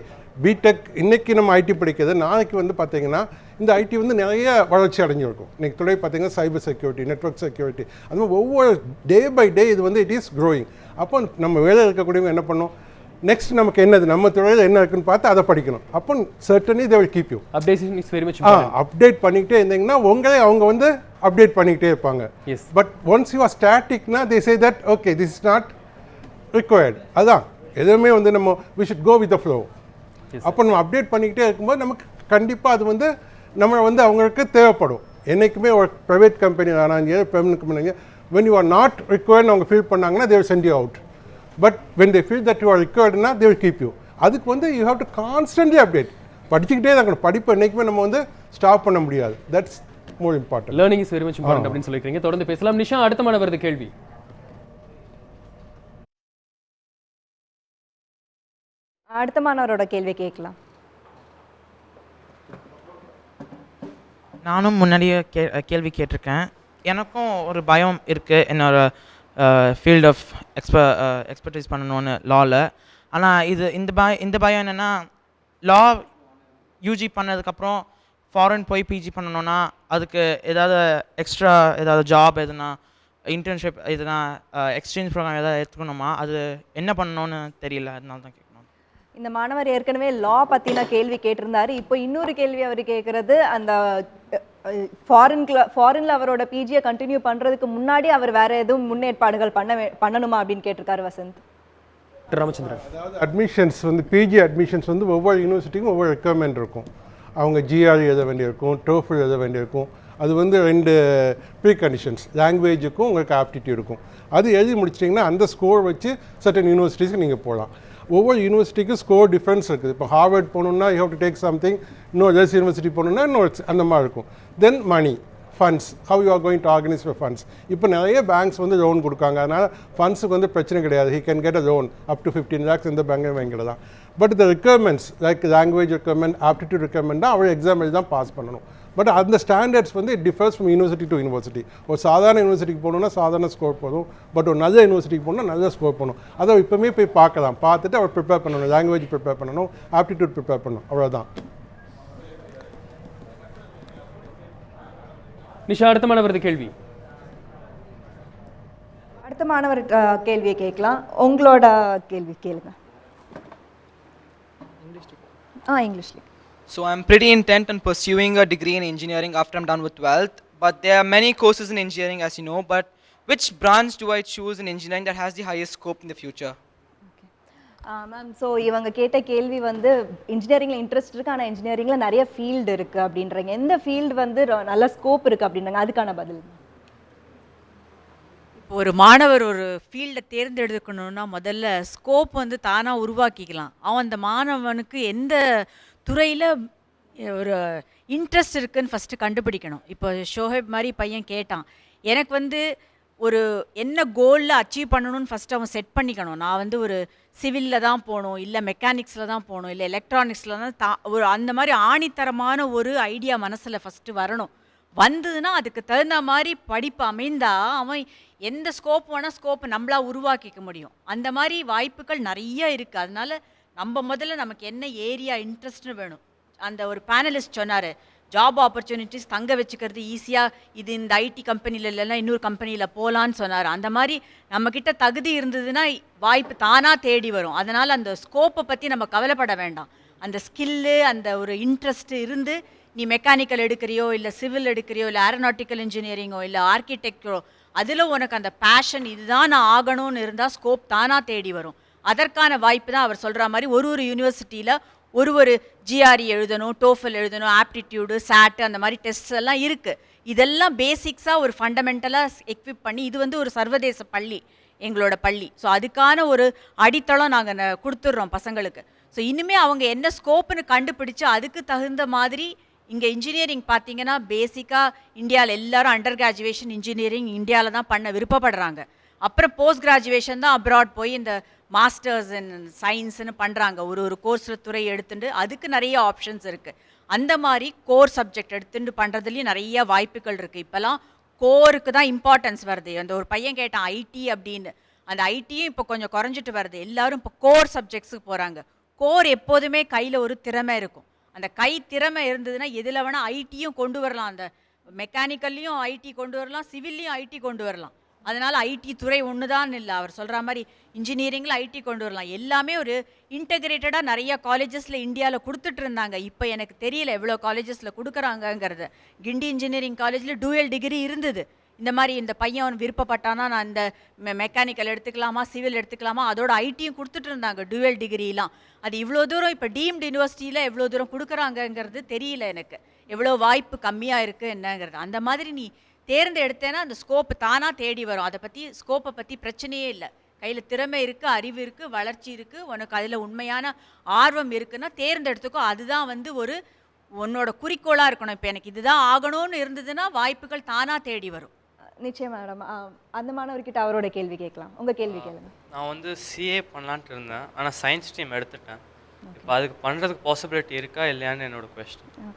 BTech இன்றைக்கி நம்ம ஐடி படிக்கிறது, நாளைக்கு வந்து பார்த்திங்கன்னா இந்த ஐடி வந்து நிறைய வளர்ச்சி அடைஞ்சிருக்கும். இன்றைக்கி துறை பார்த்திங்கன்னா சைபர் செக்யூரிட்டி, நெட்வொர்க் செக்யூரிட்டி, அது மாதிரி ஒவ்வொரு டே பை டே இது வந்து இட் இஸ் க்ரோயிங். அப்போ நம்ம வேலை இருக்கக்கூடியவங்க என்ன பண்ணணும், நெக்ஸ்ட் நமக்கு என்னது, நம்ம துறையில் என்ன இருக்குன்னு பார்த்து அதை படிக்கணும். அப்போ certainly they will keep you updation is very much update பண்ணிக்கிட்டே இருந்தீங்கன்னா உங்களே அவங்க வந்து அப்டேட் பண்ணிக்கிட்டே இருப்பாங்க. பட் ஒன்ஸ் யூ ஆர் ஸ்டாட்டிக்னா they say that okay this is not required. அதான் எதுவுமே வந்து நம்ம we should go with the flow. அப்போ நம்ம அப்டேட் பண்ணிக்கிட்டே இருக்கும்போது நமக்கு கண்டிப்பாக அது வந்து நம்ம வந்து அவங்களுக்கு தேவைப்படும். என்றைக்குமே ஒரு ப்ரைவேட் கம்பெனி ஆனாலும் permanent company when you are not required அவங்க ஃபீல் பண்ணாங்கன்னா they will send you out. But when they feel that you are required னா they will keep you. அதுக்கு வந்து you have to constantly update. படிச்சுக்கிட்டே தான் இருக்கணும். படிப்பு என்றைக்குமே நம்ம வந்து ஸ்டாப் பண்ண முடியாது. That's more important. Learning is very much important அப்படின்னு சொல்லிக்கிறீங்க. தொடர்ந்து பேசலாம். நிஷா, அடுத்த மாணவரது கேள்வி. அடுத்த மாணவரோட கேள்வி கேட்கலாம். நானும் முன்னாடியே கேள்வி கேட்டிருக்கேன். எனக்கும் ஒரு பயம் இருக்குது என்னோட ஃபீல்ட் ஆஃப் எக்ஸ்பர்டைஸ் பண்ணணும்னு லாவில். ஆனால் இந்த பயம் என்னென்னா, லா யூஜி பண்ணதுக்கப்புறம் ஃபாரின் போய் பிஜி பண்ணணுன்னா அதுக்கு ஏதாவது எக்ஸ்ட்ரா ஏதாவது ஜாப் எதுனா இன்டர்ன்ஷிப் எதுனா எக்ஸ்சேஞ்ச் ப்ரோக்ராம் ஏதாவது எடுத்துக்கணுமா? அது என்ன பண்ணணும்னு தெரியல, அதனால தான் கேட்கணும். இந்த மாணவர் ஏற்கனவே லா பற்றின கேள்வி கேட்டிருந்தாரு. இப்போ இன்னொரு கேள்வி அவர் கேட்குறது, அந்த ஃபாரினில் அவரோட பிஜியை கண்டினியூ பண்ணுறதுக்கு முன்னாடி அவர் வேறு எதுவும் முன்னேற்பாடுகள் பண்ணணுமா அப்படின்னு கேட்டிருக்காரு வசந்த். ராமச்சந்திரன், அதாவது அட்மிஷன்ஸ் வந்து பிஜி அட்மிஷன்ஸ் வந்து ஒவ்வொரு யூனிவர்சிட்டிக்கும் ஒவ்வொரு ரெக்குவயர்மெண்ட் இருக்கும். அவங்க ஜிஆர்இ எழுத வேண்டியிருக்கும், டோஃபில் எழுத வேண்டியிருக்கும். அது வந்து 2 ப்ரீ கண்டிஷன்ஸ், லாங்குவேஜுக்கும் உங்களுக்கு ஆப்டிடியூடுக்கும். அது எழுதி முடிச்சிட்டிங்கன்னா அந்த ஸ்கோர் வச்சு சர்டன் யூனிவர்சிட்டிஸ்க்கு நீங்கள் போகலாம். ஒவ்வொரு யூனிவர்சிட்டிக்கும் ஸ்கோர் டிஃப்ரென்ஸ் இருக்குது. இப்போ ஹார்வர்ட் போகணுன்னா you have to take something, இன்னொரு எல்ஸ் யூனிவர்சிட்டி போகணுன்னா இன்னொரு அந்த மாதிரி இருக்கும். Then money funds, how you are going to organise your funds. இப்போ நிறைய பேங்க்ஸ் வந்து லோன் கொடுக்காங்க, அதனால் ஃபண்ட்ஸுக்கு வந்து பிரச்சனை கிடையாது. He can get a loan up to 15 lakhs இந்த பேங்க்லேயும் வாங்கிடலாம். பட் இந்த requirements like language requirement, aptitude requirement தான் அவர் எக்ஸாம் எழுதி தான் பாஸ் பண்ணணும். பட் அந்த ஸ்டாண்டர்ட்ஸ் வந்து it differs from university to university. ஒரு சாதாரண யூனிவர்சிட்டிக்கு போகணுன்னா சாதாரண ஸ்கோர் போதும், பட் ஒரு நல்ல யூனிவர்சிட்டிக்கு போகணுன்னா நல்ல ஸ்கோர் பண்ணணும். அதை இப்போமே போய் பார்க்கலாம், பார்த்துட்டு அவர் ப்ரிப்பேர் பண்ணணும், லாங்குவேஜ் ப்ரிப்பேர் பண்ணணும், ஆப்டிடியூட் ப்ரிப்பேர் பண்ணணும், அவ்வளோதான். நிஷா, அடுத்த மாணவரது கேள்வி. அடுத்த மாணவர் கேள்வியை கேட்கலாம். உங்களோட கேள்வி கேளுங்க. இங்கிலீஷ்ல. So I'm pretty intent on pursuing a degree in engineering after I'm done with 12th, but there are many courses in engineering as you know, but which branch do I choose in engineering that has the highest scope in the future? Ma'am, so இவங்க கேட்ட கேள்வி வந்து இன்ஜினியரிங்கில் interest இருக்குது, ஆனால் இன்ஜினியரிங்கில் நிறைய field இருக்குது அப்படின்றாங்க. எந்த ஃபீல்டு வந்து நல்ல ஸ்கோப் இருக்குது அப்படின்றாங்க, அதுக்கான பதில்? இப்போ ஒரு மாணவர் ஒரு ஃபீல்டை தேர்ந்தெடுக்கணும்னா முதல்ல ஸ்கோப் வந்து தானாக உருவாக்கிக்கலாம். அவன் அந்த மாணவனுக்கு எந்த துறையில் ஒரு இன்ட்ரெஸ்ட் இருக்குதுன்னு ஃபஸ்ட்டு கண்டுபிடிக்கணும். இப்போ ஷோஹேப் மாதிரி பையன் கேட்டான், எனக்கு வந்து ஒரு என்ன கோலில் அச்சீவ் பண்ணணும்னு ஃபஸ்ட்டு அவன் செட் பண்ணிக்கணும். நான் வந்து ஒரு சிவிலில் தான் போகணும், இல்லை மெக்கானிக்ஸில் தான் போகணும், இல்லை எலக்ட்ரானிக்ஸில் தான் ஒரு அந்த மாதிரி ஆணித்தரமான ஒரு ஐடியா மனசில் ஃபஸ்ட்டு வரணும். வந்ததுன்னா அதுக்கு தகுந்த மாதிரி படிப்பு அமைந்தால் அவன் எந்த ஸ்கோப் வேணால் ஸ்கோப்பை நம்மளாக உருவாக்கிக்க முடியும். அந்த மாதிரி வாய்ப்புகள் நிறைய இருக்குது. அதனால் நம்ம முதல்ல நமக்கு என்ன ஏரியா இன்ட்ரெஸ்ட்னு வேணும். அந்த ஒரு பேனலிஸ்ட் சொன்னார், ஜாப் ஆப்பர்ச்சுனிட்டிஸ் தங்க வச்சுக்கிறது ஈஸியாக, இது இந்த ஐடி கம்பெனியில் இல்லைன்னா இன்னொரு கம்பெனியில் போகலான்னு சொன்னார். அந்த மாதிரி நம்மக்கிட்ட தகுதி இருந்ததுன்னா வாய்ப்பு தானாக தேடி வரும். அதனால் அந்த ஸ்கோப்பை பற்றி நம்ம கவலைப்பட வேண்டாம். அந்த ஸ்கில்லு, அந்த ஒரு இன்ட்ரெஸ்ட்டு இருந்து நீ மெக்கானிக்கல் எடுக்கிறியோ, இல்லை சிவில் எடுக்கிறியோ, இல்லை ஏரோநாட்டிக்கல் இன்ஜினியரிங்கோ, இல்லை ஆர்கிடெக்டரோ, அதில் உனக்கு அந்த பேஷன் இதுதான் நான் ஆகணும்னு இருந்தால் ஸ்கோப் தானாக தேடி வரும். அதற்கான வாய்ப்பு தான் அவர் சொல்கிற மாதிரி ஒரு யூனிவர்சிட்டியில் ஒரு ஜிஆர்இ எழுதணும், டோஃபல் எழுதணும், ஆப்டிடியூடு, சாட்டு, அந்த மாதிரி டெஸ்ட்ஸ் எல்லாம் இருக்குது. இதெல்லாம் பேசிக்ஸாக ஒரு ஃபண்டமெண்டலாக எக்விப் பண்ணி, இது வந்து ஒரு சர்வதேச பள்ளி எங்களோட பள்ளி. ஸோ அதுக்கான ஒரு அடித்தளம் நாங்கள் கொடுத்துட்றோம் பசங்களுக்கு. ஸோ இனிமேல் அவங்க என்ன ஸ்கோப்புன்னு கண்டுபிடிச்சு அதுக்கு தகுந்த மாதிரி இங்கே இன்ஜினியரிங் பார்த்தீங்கன்னா பேசிக்காக இந்தியாவில் எல்லாரும் அண்டர் கிராஜுவேஷன் இன்ஜினியரிங் இந்தியாவில் தான் பண்ண விருப்பப்படுறாங்க. அப்புறம் போஸ்ட் கிராஜுவேஷன் தான் அப்ராட் போய் இந்த மாஸ்டர்ஸ் இன் சயின்ஸ்னு பண்ணுறாங்க. ஒரு கோர்ஸில் துறை எடுத்துட்டு அதுக்கு நிறைய ஆப்ஷன்ஸ் இருக்குது. அந்த மாதிரி கோர் சப்ஜெக்ட் எடுத்துட்டு பண்ணுறதுலேயும் நிறைய வாய்ப்புகள் இருக்குது. இப்போலாம் கோருக்கு தான் இம்பார்ட்டன்ஸ் வருது. அந்த ஒரு பையன் கேட்டான் ஐடி அப்படின்னு, அந்த ஐடியும் இப்போ கொஞ்சம் குறைஞ்சிட்டு வருது. எல்லாரும் இப்போ கோர் சப்ஜெக்ட்ஸுக்கு போகிறாங்க. கோர் எப்போதுமே கையில் ஒரு திறமை இருக்கும். அந்த கை திறமை இருந்ததுன்னா எதில் வேணால் ஐடியும் கொண்டு வரலாம். அந்த மெக்கானிக்கல்லையும் ஐடி கொண்டு வரலாம், சிவில்லையும் ஐடி கொண்டு வரலாம். அதனால் ஐடி துறை ஒன்று தான் இல்லை, அவர் சொல்கிற மாதிரி இன்ஜினியரிங்கில் ஐடி கொண்டு வரலாம். எல்லாமே ஒரு இன்டகிரேட்டடாக நிறைய காலேஜஸில் இந்தியாவில் கொடுத்துட்டு இருந்தாங்க. இப்போ எனக்கு தெரியல எவ்வளோ காலேஜஸில் கொடுக்குறாங்கங்கிறது. கிண்டி இன்ஜினியரிங் காலேஜில் டூயல் டிகிரி இருந்தது. இந்த மாதிரி இந்த பையன் விருப்பப்பட்டானா நான் இந்த மெக்கானிக்கல் எடுத்துக்கலாமா, சிவில் எடுத்துக்கலாமா, அதோட ஐடியும் கொடுத்துட்டு இருந்தாங்க டூயல் டிகிரிலாம். அது இவ்வளோ தூரம் இப்போ டீம்டு யூனிவர்சிட்டியில் எவ்வளோ தூரம் கொடுக்குறாங்கங்கிறது தெரியல எனக்கு. எவ்வளோ வாய்ப்பு கம்மியாக இருக்குது என்னங்கிறது. அந்த மாதிரி நீ தேர்ந்தெடுத்தேன்னா அந்த ஸ்கோப் தானாக தேடி வரும். அதை பற்றி ஸ்கோப்பை பற்றி பிரச்சனையே இல்லை. கையில் திறமை இருக்குது, அறிவு இருக்குது, வளர்ச்சி இருக்குது, உனக்கு அதில் உண்மையான ஆர்வம் இருக்குன்னா தேர்ந்தெடுத்துக்கோ. அதுதான் வந்து ஒரு உன்னோட குறிக்கோளாக இருக்கணும். இப்போ எனக்கு இதுதான் ஆகணும்னு இருந்ததுன்னா வாய்ப்புகள் தானாக தேடி வரும். நிச்சயம் மேடம். அந்த மாணவர்கிட்ட அவரோட கேள்வி கேட்கலாம். உங்கள் கேள்வி கேளுங்க. நான் வந்து சிஏ பண்ணலான்ட்டு இருந்தேன், ஆனால் சயின்ஸ் ஸ்ட்ரீம் எடுத்துட்டேன். இப்போ அதுக்கு பண்ணுறதுக்கு பாசிபிலிட்டி இருக்கா இல்லையான்னு என்னோட கொஸ்டின்.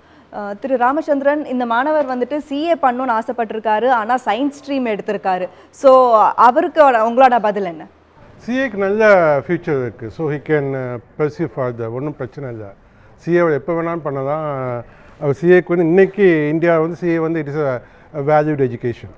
திரு ராமச்சந்திரன், இந்த மாணவர் வந்துட்டு சிஏ பண்ணணும்னு ஆசைப்பட்டிருக்காரு, ஆனால் சயின்ஸ் ஸ்ட்ரீம் எடுத்திருக்காரு. ஸோ அவருக்கு உங்களோட பதில் என்ன? சிஏக்கு நல்ல ஃபியூச்சர் இருக்குது. So he can pursue further. ஒன்றும் பிரச்சனை இல்லை. சிஏவை எப்போ வேணாலும் பண்ணலாம். அவர் சிஏக்கு வந்து இன்றைக்கி இந்தியா வந்து சிஏ வந்து it is a valued education.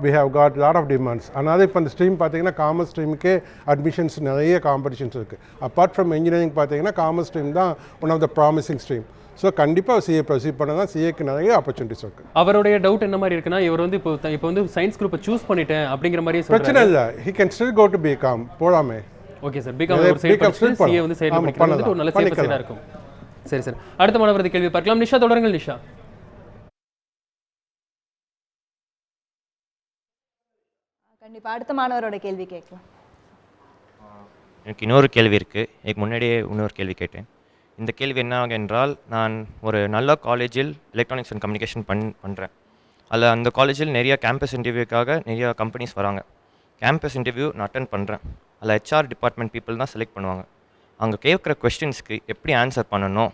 we have got lot of demands. அதனால் இப்போ அந்த ஸ்ட்ரீம் பார்த்தீங்கன்னா காமர்ஸ் ஸ்ட்ரீமுக்கே அட்மிஷன்ஸ் நிறைய காம்படிஷன்ஸ் இருக்குது. அப்பார்ட் ஃப்ரம் இன்ஜினியரிங் பார்த்தீங்கன்னா காமர்ஸ் ஸ்ட்ரீம் தான் one of the promising stream. So கண்டிப்பாக சிஏ ப்ரொசீட் பண்ண தான் சிஏக்கு நிறைய ஆப்பர்ச்சுனிட்டிஸ் இருக்குது. அவருடைய டவுட் என்ன மாதிரி இருக்குன்னா, இவர் வந்து இப்போ வந்து சயின்ஸ் குரூப்பை சூஸ் பண்ணிட்டேன் அப்படிங்கிற மாதிரி பிரச்சனை இல்லை. He can still go to BCom போடாமே. ஓகே சார், பிகாம் ஒரு சைடு படிச்சு சிஏ வந்து சைடு படிக்கிறது ஒரு நல்ல சேஃப் சைடா இருக்கும். சரி சார், அடுத்த மாணவரது கேள்வி பார்க்கலாம். நிஷா தொடருங்கள். நிஷா. கண்டிப்பாக அடுத்த மாணவரோட கேள்வி கேட்கலாம். எனக்கு இன்னொரு கேள்வி இருக்குது. எனக்கு முன்னாடியே இன்னொரு கேள்வி கேட்டேன். இந்த கேள்வி என்ன என்றால், நான் ஒரு நல்ல காலேஜில் எலக்ட்ரானிக்ஸ் அண்ட் கம்யூனிகேஷன் பண்ணுறேன். அதில் அந்த காலேஜில் நிறைய கேம்பஸ் இன்டர்வியூக்காக நிறைய கம்பெனிஸ் வராங்க. கேம்பஸ் இன்டர்வியூ நான் அட்டன் பண்ணுறேன். அதில் ஹெச்ஆர் டிபார்ட்மெண்ட் பீப்புள் தான் செலக்ட் பண்ணுவாங்க. அவங்க கேட்குற கொஸ்டின்ஸ்க்கு எப்படி ஆன்சர் பண்ணணும்,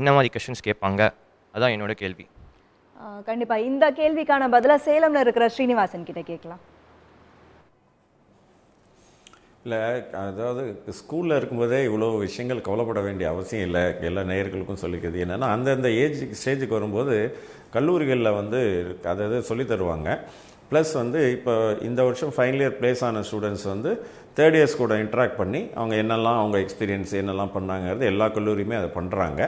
என்ன மாதிரி கொஸ்டின்ஸ் கேட்பாங்க, அதான் என்னோட கேள்வி. கண்டிப்பாக இந்த கேள்விக்கான பதிலாக சேலமில் இருக்கிற ஸ்ரீனிவாசன் கிட்ட கேட்கலாம். இல்லை, அதாவது ஸ்கூலில் இருக்கும்போதே இவ்வளோ விஷயங்கள் கவலைப்பட வேண்டிய அவசியம் இல்லை. எல்லா நேயர்களுக்கும் சொல்லிக்கிறது என்னென்னா, அந்தந்த ஸ்டேஜுக்கு வரும்போது கல்லூரிகளில் வந்து அதாவது சொல்லி தருவாங்க. ப்ளஸ் வந்து இப்போ இந்த வருஷம் ஃபைனல் இயர் ப்ளேஸ் ஆன ஸ்டூடெண்ட்ஸ் வந்து தேர்ட் இயர்ஸ் கூட இன்ட்ராக்ட் பண்ணி அவங்க என்னெல்லாம் அவங்க எக்ஸ்பீரியன்ஸ் என்னெல்லாம் பண்ணாங்கிறது எல்லா கல்லூரியுமே அதை பண்ணுறாங்க.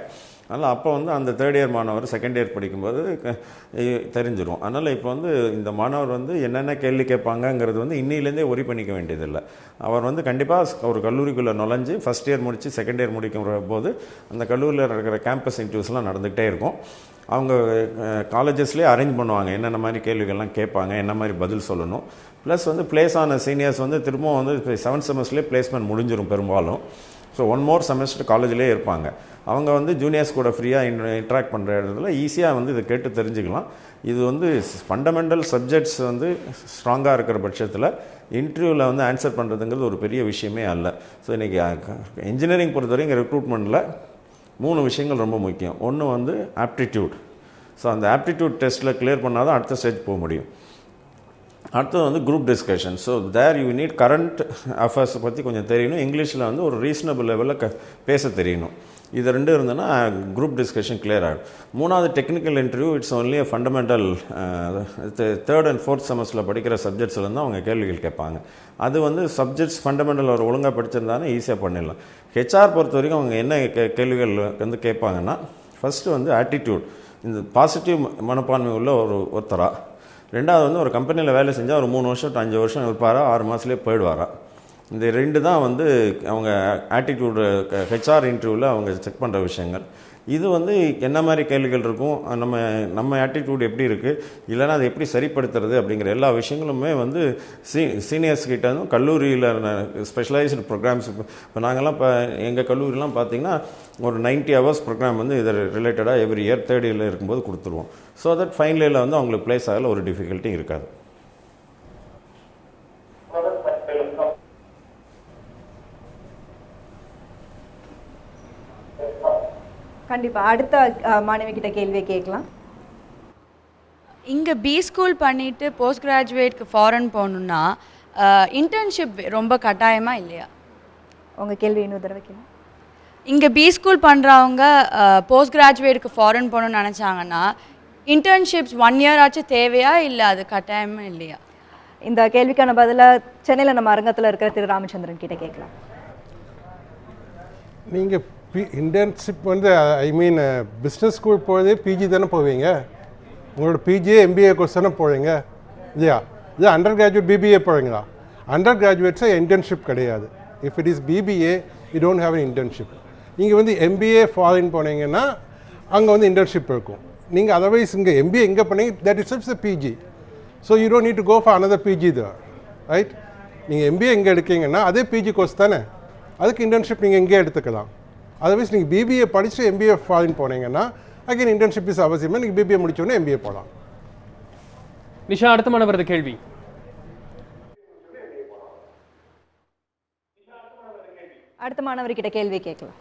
அதனால் அப்போ வந்து அந்த தேர்ட் இயர் மாணவர் செகண்ட் இயர் படிக்கும்போது தெரிஞ்சிடும். அதனால் இப்போ வந்து இந்த மாணவர் வந்து என்னென்ன கேள்வி கேட்பாங்கங்கிறது வந்து இன்னிலேருந்தே ஒரி பண்ணிக்க வேண்டியதில்லை. அவர் வந்து கண்டிப்பாக ஒரு கல்லூரிக்குள்ளே நுழைஞ்சு ஃபஸ்ட் இயர் முடித்து செகண்ட் இயர் முடிக்கிற போது அந்த கல்லூரியில் இருக்கிற கேம்பஸ் இன்டர்வியூஸ்லாம் நடந்துகிட்டே இருக்கும். அவங்க காலேஜஸ்லேயே அரேஞ்ச் பண்ணுவாங்க என்னென்ன மாதிரி கேள்விகள்லாம் கேட்பாங்க, என்ன மாதிரி பதில் சொல்லணும். ப்ளஸ் வந்து பிளேஸ் ஆன சீனியர்ஸ் வந்து திரும்பவும் வந்து 7th செமஸ்டர்லேயே பிளேஸ்மெண்ட் முடிஞ்சிடும் பெரும்பாலும். ஸோ 1 more செமஸ்டர் காலேஜ்லேயே இருப்பாங்க. அவங்க வந்து ஜூனியர்ஸ் கூட ஃப்ரீயாக இன்ட்ராக்ட் பண்ணுற இடத்துல ஈஸியாக வந்து இதை கேட்டு தெரிஞ்சுக்கலாம். இது வந்து ஃபண்டமெண்டல் சப்ஜெக்ட்ஸ் வந்து ஸ்ட்ராங்காக இருக்கிற பட்சத்தில் இன்டர்வியூவில் வந்து ஆன்சர் பண்ணுறதுங்கிறது ஒரு பெரிய விஷயமே அல்ல. ஸோ இன்றைக்கி இன்ஜினியரிங் பொறுத்தவரைக்கும் ரெக்ரூட்மெண்ட்டில் 3 விஷயங்கள் ரொம்ப முக்கியம். ஒன்று வந்து ஆப்டிடியூட். ஸோ அந்த ஆப்டிடியூட் டெஸ்ட்டில் கிளியர் பண்ணால் தான் அடுத்த ஸ்டேஜ் போக முடியும். அடுத்தது வந்து group discussion. So there you need current அஃபேர்ஸை பற்றி கொஞ்சம் தெரியணும். இங்கிலீஷில் வந்து ஒரு ரீசனபிள் லெவலில் பேச தெரியணும். இது 2 இருந்ததுன்னா குரூப் டிஸ்கஷன் கிளியர் ஆகிடும். 3வது technical interview. It's only fundamental 3rd and 4th செமஸ்டரில் படிக்கிற சப்ஜெக்ட்ஸ்லேருந்து அவங்க கேள்விகள் கேட்பாங்க. அது வந்து சப்ஜெக்ட்ஸ் ஃபண்டமெண்டல் ஒரு ஒழுங்காக படிச்சிருந்தாலும் ஈஸியாக பண்ணிடலாம். ஹெச்ஆர் பொறுத்த வரைக்கும் அவங்க என்ன கேள்விகள் வந்து கேட்பாங்கன்னா, ஃபஸ்ட்டு வந்து ஆட்டிடியூட், இந்த பாசிட்டிவ் மனப்பான்மை உள்ள ஒருத்தரா. 2வது வந்து ஒரு கம்பெனியில் வேலை செஞ்சால் ஒரு 3 வருஷம் 5 வருஷம் இருப்பாரா, 6 மாதத்துலேயே போயிடுவாரா. இந்த 2 தான் வந்து அவங்க ஆட்டிடியூடு ஹெச்ஆர் இன்டர்வியூவில் அவங்க செக் பண்ணுற விஷயங்கள். இது வந்து என்ன மாதிரி கேள்விகள் இருக்கும், நம்ம ஆட்டிடியூட் எப்படி இருக்குது, இல்லைனா அதை எப்படி சரிப்படுத்துறது அப்படிங்கிற எல்லா விஷயங்களுமே வந்து சீனியர்ஸ் கிட்டேருந்தும் கல்லூரியில் ஸ்பெஷலைஸ்டு ப்ரோக்ராம்ஸ். இப்போ நாங்கள்லாம் இப்போ எங்கள் கல்லூரிலாம் பார்த்திங்கன்னா ஒரு 90 hours ப்ரோக்ராம் வந்து இதை ரிலேட்டடாக எவ்ரி இயர் 3rd இயரில் இருக்கும்போது கொடுத்துருவோம். ஸோ தட் ஃபைனல் இயரில் வந்து அவங்களுக்கு ப்ளேஸ் ஆகல ஒரு டிஃபிகல்ட்டியும் இருக்காது. கண்டிப்பாக அடுத்த மாணவி கிட்ட கேள்வியை கேட்கலாம். இங்கே பி ஸ்கூல் பண்ணிவிட்டு போஸ்ட் கிராஜுவேட்க்கு ஃபாரின் போகணுன்னா இன்டர்ன்ஷிப் ரொம்ப கட்டாயமாக இல்லையா? உங்கள் கேள்வி இன்னொரு தடவை கேள்வி. இங்கே பி ஸ்கூல் பண்ணுறவங்க போஸ்ட் கிராஜுவேட்க்கு ஃபாரின் போகணுன்னு நினச்சாங்கன்னா இன்டர்ன்ஷிப்ஸ் 1 year ஆச்சும் தேவையா இல்லை அது கட்டாயமாக இல்லையா? இந்த கேள்விக்கான பதிலை சென்னையில் நம்ம அரங்கத்தில் இருக்கிற திரு ராமச்சந்திரன் கிட்ட கேட்கலாம். நீங்கள் இன்டர்ன்ஷிப் வந்து ஐ மீன் பிஸ்னஸ் ஸ்கூல் போகிறதே பிஜி தானே போவீங்க. உங்களோட பிஜிஏ எம்பிஏ கோர்ஸ் தானே போவீங்க இல்லையா? இது அண்டர் கிராஜுவேட் பிபிஏ போகிறீங்களா? அண்டர் கிராஜுவேட்ஸை இன்டர்ன்ஷிப் கிடையாது. If it is BBA you don't have an internship. நீங்கள் வந்து எம்பிஏ ஃபாரின் போனீங்கன்னா அங்கே வந்து இன்டர்ன்ஷிப் இருக்கும். நீங்கள் அதர்வைஸ் இங்கே எம்பிஏ எங்கே பண்ணீங்க that is it's PG. So you don't need to go for another PG தான், ரைட்? நீங்கள் எம்பிஏ எங்கே எடுக்கீங்கன்னா அதே பிஜி கோர்ஸ் தானே, அதுக்கு இன்டர்ன்ஷிப் நீங்கள் எங்கேயே எடுத்துக்கலாம். அதர்வைஸ் நீங்கள் பிபிஏ படிச்சுட்டு எம்பிஏ ஃபாரின் போனீங்கன்னா அகைன் இன்டர்ன்ஷிப் இஸ் அவசியமாக. நீங்கள் பிபிஏ முடிச்சோடனே எம்பிஏ போகலாம். நிஷா, அடுத்த மாணவரது கேள்வி. அடுத்த மாணவர்கிட்ட கேள்வி கேட்கலாம்.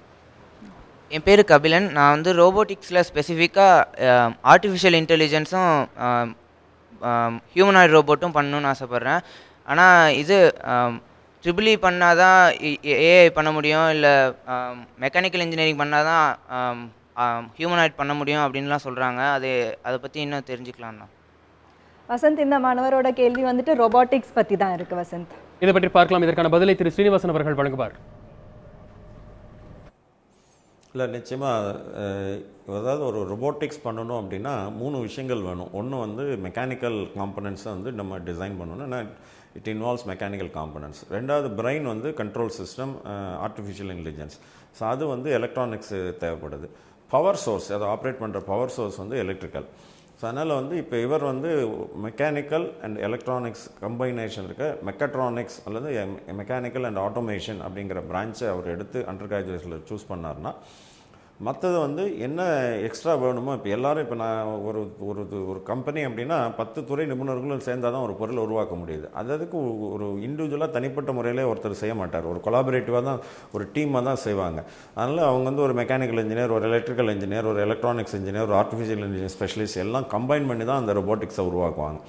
என் பேர் கபிலன். நான் வந்து ரோபோட்டிக்ஸில் ஸ்பெசிஃபிக்காக ஆர்டிஃபிஷியல் இன்டெலிஜென்ஸும் ஹியூமனாய்டு ரோபோட்டும் பண்ணணுன்னு ஆசைப்பட்றேன். ஆனால் இது ட்ரிபிள் இ பண்ணால் தான் ஏஐ பண்ண முடியும், இல்லை மெக்கானிக்கல் இன்ஜினியரிங் பண்ணால் தான் ஹியூமனாய்டு பண்ண முடியும் அப்படின்லாம் சொல்கிறாங்க. அதை பற்றி இன்னும் தெரிஞ்சுக்கலாம்ண்ணா. வசந்த், இந்த மாணவரோட கேள்வி வந்துட்டு ரோபோட்டிக்ஸ் பற்றி தான் இருக்குது. வசந்த், இதை பற்றி பார்க்கலாம். இதற்கான பதிலை திரு ஸ்ரீனிவாசன் அவர்கள் வழங்குவார். இல்லை, நிச்சயமாக அதாவது ஒரு ரொபோட்டிக்ஸ் பண்ணணும் அப்படின்னா 3 விஷயங்கள் வேணும். ஒன்று வந்து மெக்கானிக்கல் காம்பனன்ட்ஸை வந்து நம்ம டிசைன் பண்ணணும், ஏன்னா இட் இன்வால்வ்ஸ் மெக்கானிக்கல் காம்பனன்ட்ஸ். ரெண்டாவது பிரெயின் வந்து control system, artificial intelligence. So அது வந்து எலக்ட்ரானிக்ஸ் தேவைப்படுது. பவர் சோர்ஸ், அதை ஆப்ரேட் பண்ணுற பவர் சோர்ஸ் வந்து எலக்ட்ரிக்கல். ஸோ அதனால் வந்து இப்போ இவர் வந்து மெக்கானிக்கல் அண்ட் எலக்ட்ரானிக்ஸ் கம்பைனேஷன் இருக்க மெக்கட்ரானிக்ஸ் அல்லது மெக்கானிக்கல் அண்ட் ஆட்டோமேஷன் அப்படிங்கிற பிரான்ச்சை அவர் எடுத்து அண்டர் கிராஜுவேஷனில் சூஸ் பண்ணார்னா, மற்றது வந்து என்ன எக்ஸ்ட்ரா வேணுமோ, இப்போ எல்லோரும் இப்போ நான் ஒரு கம்பெனி அப்படின்னா 10 துறை நிபுணர்களும் சேர்ந்தால் தான் ஒரு பொருளை உருவாக்க முடியுது. அதுக்கு ஒரு இண்டிவிஜுவலாக தனிப்பட்ட முறையிலே ஒருத்தர் செய்ய மாட்டார். ஒரு கொலாபரேட்டிவாக தான், ஒரு டீமாக தான் செய்வாங்க. அதனால் அவங்க வந்து ஒரு மெக்கானிக்கல் இன்ஜினியர், ஒரு எலக்ட்ரிக்கல் இன்ஜினியர், ஒரு எலக்ட்ரானிக்ஸ் இன்ஜினியர், ஒரு ஆர்டிஃபிஷியல் இன்ஜினியர் ஸ்பெஷலிஸ்ட் எல்லாம் கம்பைன் பண்ணி தான் அந்த ரொபோட்டிக்ஸை உருவாக்குவாங்க.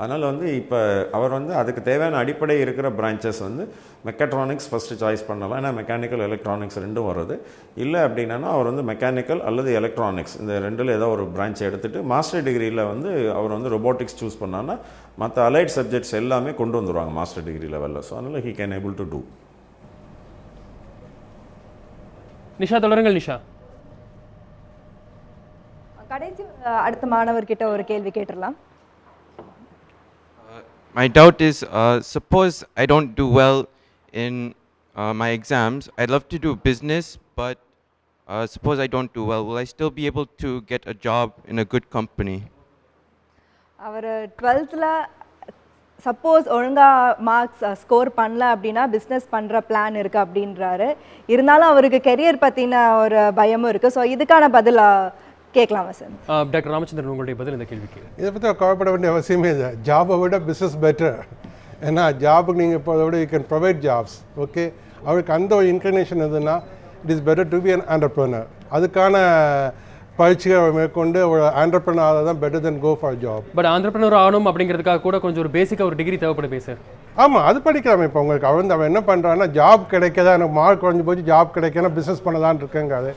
அதனால் வந்து இப்போ அவர் வந்து அதுக்கு தேவையான அடிப்படை இருக்கிற பிரான்ச்சஸ் வந்து மெக்கட்ரானிக்ஸ் ஃபஸ்ட்டு சாய்ஸ் பண்ணலாம். ஏன்னா மெக்கானிக்கல் எலக்ட்ரானிக்ஸ் ரெண்டும் வருது. இல்லை அப்படின்னா அவர் வந்து மெக்கானிக்கல் அல்லது எலக்ட்ரானிக்ஸ் இந்த ரெண்டில் ஏதோ ஒரு பிரான்ச் எடுத்துகிட்டு மாஸ்டர் டிகிரியில் வந்து அவர் வந்து ரொபோட்டிக்ஸ் சூஸ் பண்ணான்னா மற்ற அலைட் சப்ஜெக்ட்ஸ் எல்லாமே கொண்டு வந்துடுவாங்க மாஸ்டர் டிகிரி லெவலில். ஸோ அதனால் he can able to do. Nisha, தொடருங்கள். நிஷா, கடைசி அடுத்த மாணவர்கிட்ட ஒரு கேள்வி கேட்டுடலாம். My doubt is, suppose I don't do well in my exams. I'd love to do business, but suppose I don't do well, will I still be able to get a job in a good company? அவர் 12th suppose ஒழுங்காக marks score பண்ணல அப்படின்னா business பண்ணுற plan இருக்குது அப்படின்றாரு. இருந்தாலும் அவருக்கு career பற்றின ஒரு பயமும் இருக்குது. ஸோ இதுக்கான பதில் கேட்கலாம் வசந்த். டாக்டர் ராமச்சந்திரன், உங்களுடைய பதில் இந்த கேள்விக்கு. இதை பற்றி கவலைப்பட வேண்டிய அவசியமே இல்லை. ஜாபை விட பிஸ்னஸ் பெட்டர். ஏன்னா ஜாபுக்கு நீங்கள் போகிறத விட you can provide jobs. Okay, அவருக்கு அந்த ஒரு இன்க்ளினேஷன் எதுனா it is better to be an entrepreneur. அதுக்கான பயிற்சிகளை மேற்கொண்டு ஒரு ஆண்டர்ப்ரனர் தான் better then go for job. But entrepreneur ஆகணும் அப்படிங்கிறதுக்காக கூட கொஞ்சம் ஒரு பேசிக்காக ஒரு டிகிரி தேவைப்படுமே சார். ஆமாம், அது படிக்கலாமே. இப்போ உங்களுக்கு அவன் என்ன பண்ணுறான்னா ஜாப் கிடைக்கதா, எனக்கு மார்க் குறைஞ்சி போச்சு, ஜாப் கிடைக்கனா பிஸ்னஸ் பண்ணலான்னு இருக்கேங்காது.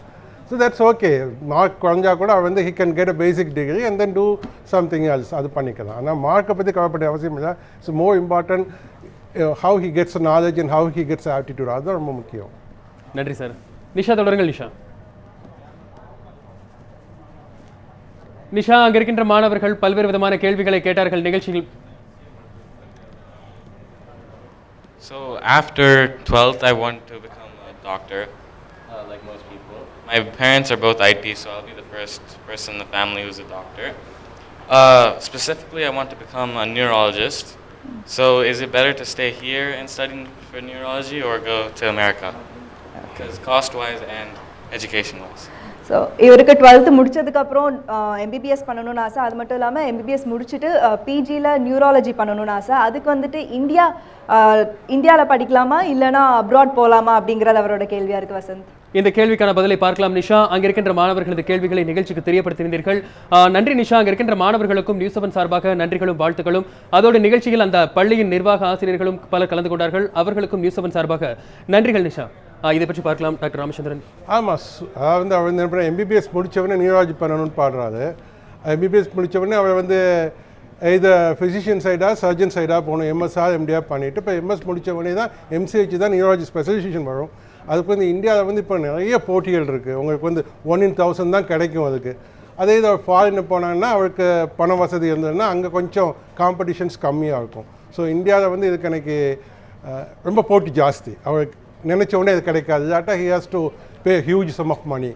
So that's okay. மார்க் குறைஞ்சா கூட அவர் வந்து he can get a basic degree and then do something else. அது பண்ணிக்கலாம். ஆனால் மார்க்கை பற்றி கவலைப்பட அவசியம் இல்லை. It's more important how he gets knowledge and how he gets attitude. அதுதான் ரொம்ப முக்கியம். நன்றி சார். நிஷா, தொடருங்கள். நிஷா, நிஷா, அங்கே இருக்கின்ற மாணவர்கள் பல்வேறு விதமான கேள்விகளை கேட்டார்கள் நிகழ்ச்சியில். So after 12th I want to become a doctor, like most people. My parents are both IT, so I'll be the first person in the family who's a doctor. Specifically, I want to become a neurologist. So is it better to stay here and study for neurology or go to America? Because cost-wise and education-wise. So இவருக்கு 12th முடிச்சதுக்கப்புறம் MBBS பண்ணணும்னு ஆசை. அது மட்டும் இல்லாமல் MBBS முடிச்சுட்டு பிஜியில் neurology பண்ணணும்னு ஆசை. அதுக்கு வந்துட்டு இந்தியாவில் படிக்கலாமா இல்லைனா அப்ராட் போகலாமா அப்படிங்கிறது அவரோட கேள்வியாக இருக்குது வசந்த். இந்த கேள்விக்கான பதிலை பார்க்கலாம் நிஷா. அங்க இருக்கின்ற மாணவர்களது கேள்விகளை நிகழ்ச்சிக்கு தெரியப்படுத்தினீர்கள். நன்றி நிஷா. அங்க இருக்கின்ற மாணவர்களுக்கும் நியூஸ் 7 சார்பாக நன்றிகளும் வாழ்த்துக்களும். அதோடு நிகழ்ச்சியில் அந்த பள்ளியின் நிர்வாக ஆசிரியர்களும் பலர் கலந்து கொண்டார்கள். அவர்களுக்கும் நியூஸ் 7 சார்பாக நன்றிகள் நிஷா. இதை பற்றி பார்க்கலாம் டாக்டர் ராமச்சந்திரன். ஆமாம், வந்து அவர் வந்து எம்பிபிஎஸ் முடித்தவொடனே நியூராலஜி பண்ணணும்னு பாடுறாரு. எம்பிபிஎஸ் முடித்தவொடனே அவர் வந்து இதை ஃபிசிஷியன் சைடாக சர்ஜன் சைடாக போகணும், எம்எஸ்ஆர் எம்டிஆர் பண்ணிவிட்டு இப்போ எம்எஸ் முடித்த உடனே தான் எம்சிஹெச் தான் நியூராலஜி ஸ்பெஷலைசேஷன் வரும். அதுக்கு வந்து இந்தியாவில் வந்து இப்போ நிறைய போட்டிகள் இருக்குது. உங்களுக்கு வந்து 1 in 1000 தான் கிடைக்கும் அதுக்கு. அதே இது அவர் ஃபாரின் போனாங்கன்னா அவருக்கு பண வசதி இருந்ததுன்னா அங்கே கொஞ்சம் காம்படிஷன்ஸ் கம்மியாக இருக்கும். ஸோ இந்தியாவில் வந்து இதுக்கு எனக்கு ரொம்ப போட்டி ஜாஸ்தி. அவருக்கு நினச்ச உடனே இது கிடைக்காது. இல்லாட்டா he has to pay huge sum of money.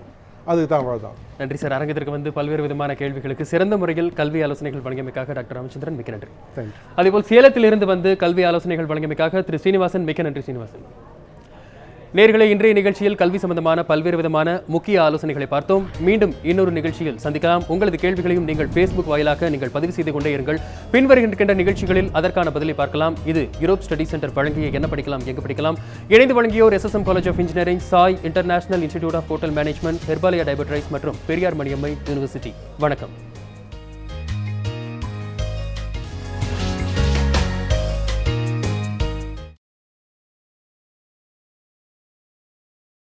அதுக்கு தான் அவ்வளோதான். நன்றி சார். அரங்கத்திற்கு வந்து பல்வேறு விதமான கேள்விகளுக்கு சிறந்த முறையில் கல்வி ஆலோசனைகள் வழங்கியமைக்காக டாக்டர் ராமச்சந்திரன் மிக்க நன்றி. தேங்க்யூ. அதேபோல் சேலத்திலிருந்து வந்து கல்வி ஆலோசனைகள் வழங்கியமைக்காக திரு சீனிவாசன் மிக்க நன்றி சீனிவாசன். நேர்களை இன்றைய நிகழ்ச்சியில் கல்வி சம்பந்தமான பல்வேறு விதமான முக்கிய ஆலோசனைகளை பார்த்தோம். மீண்டும் இன்னொரு நிகழ்ச்சியில் சந்திக்கலாம். உங்களது கேள்விகளையும் நீங்கள் ஃபேஸ்புக் வாயிலாக நீங்கள் பதிவு செய்து கொண்டே இருங்கள். பின்வருகின்ற நிகழ்ச்சிகளில் அதற்கான பதிலை பார்க்கலாம். இது யூரோப் ஸ்டடி சென்டர் வழங்கிய என்ன படிக்கலாம் எங்கு படிக்கலாம் இணைந்து வழங்கியோர் SSM college of engineering, Sai international institute of hotel management, Herbalaya டைபர்ட்ரைஸ் மற்றும் பெரியார் மணியம்மை யூனிவர்சிட்டி. வணக்கம்.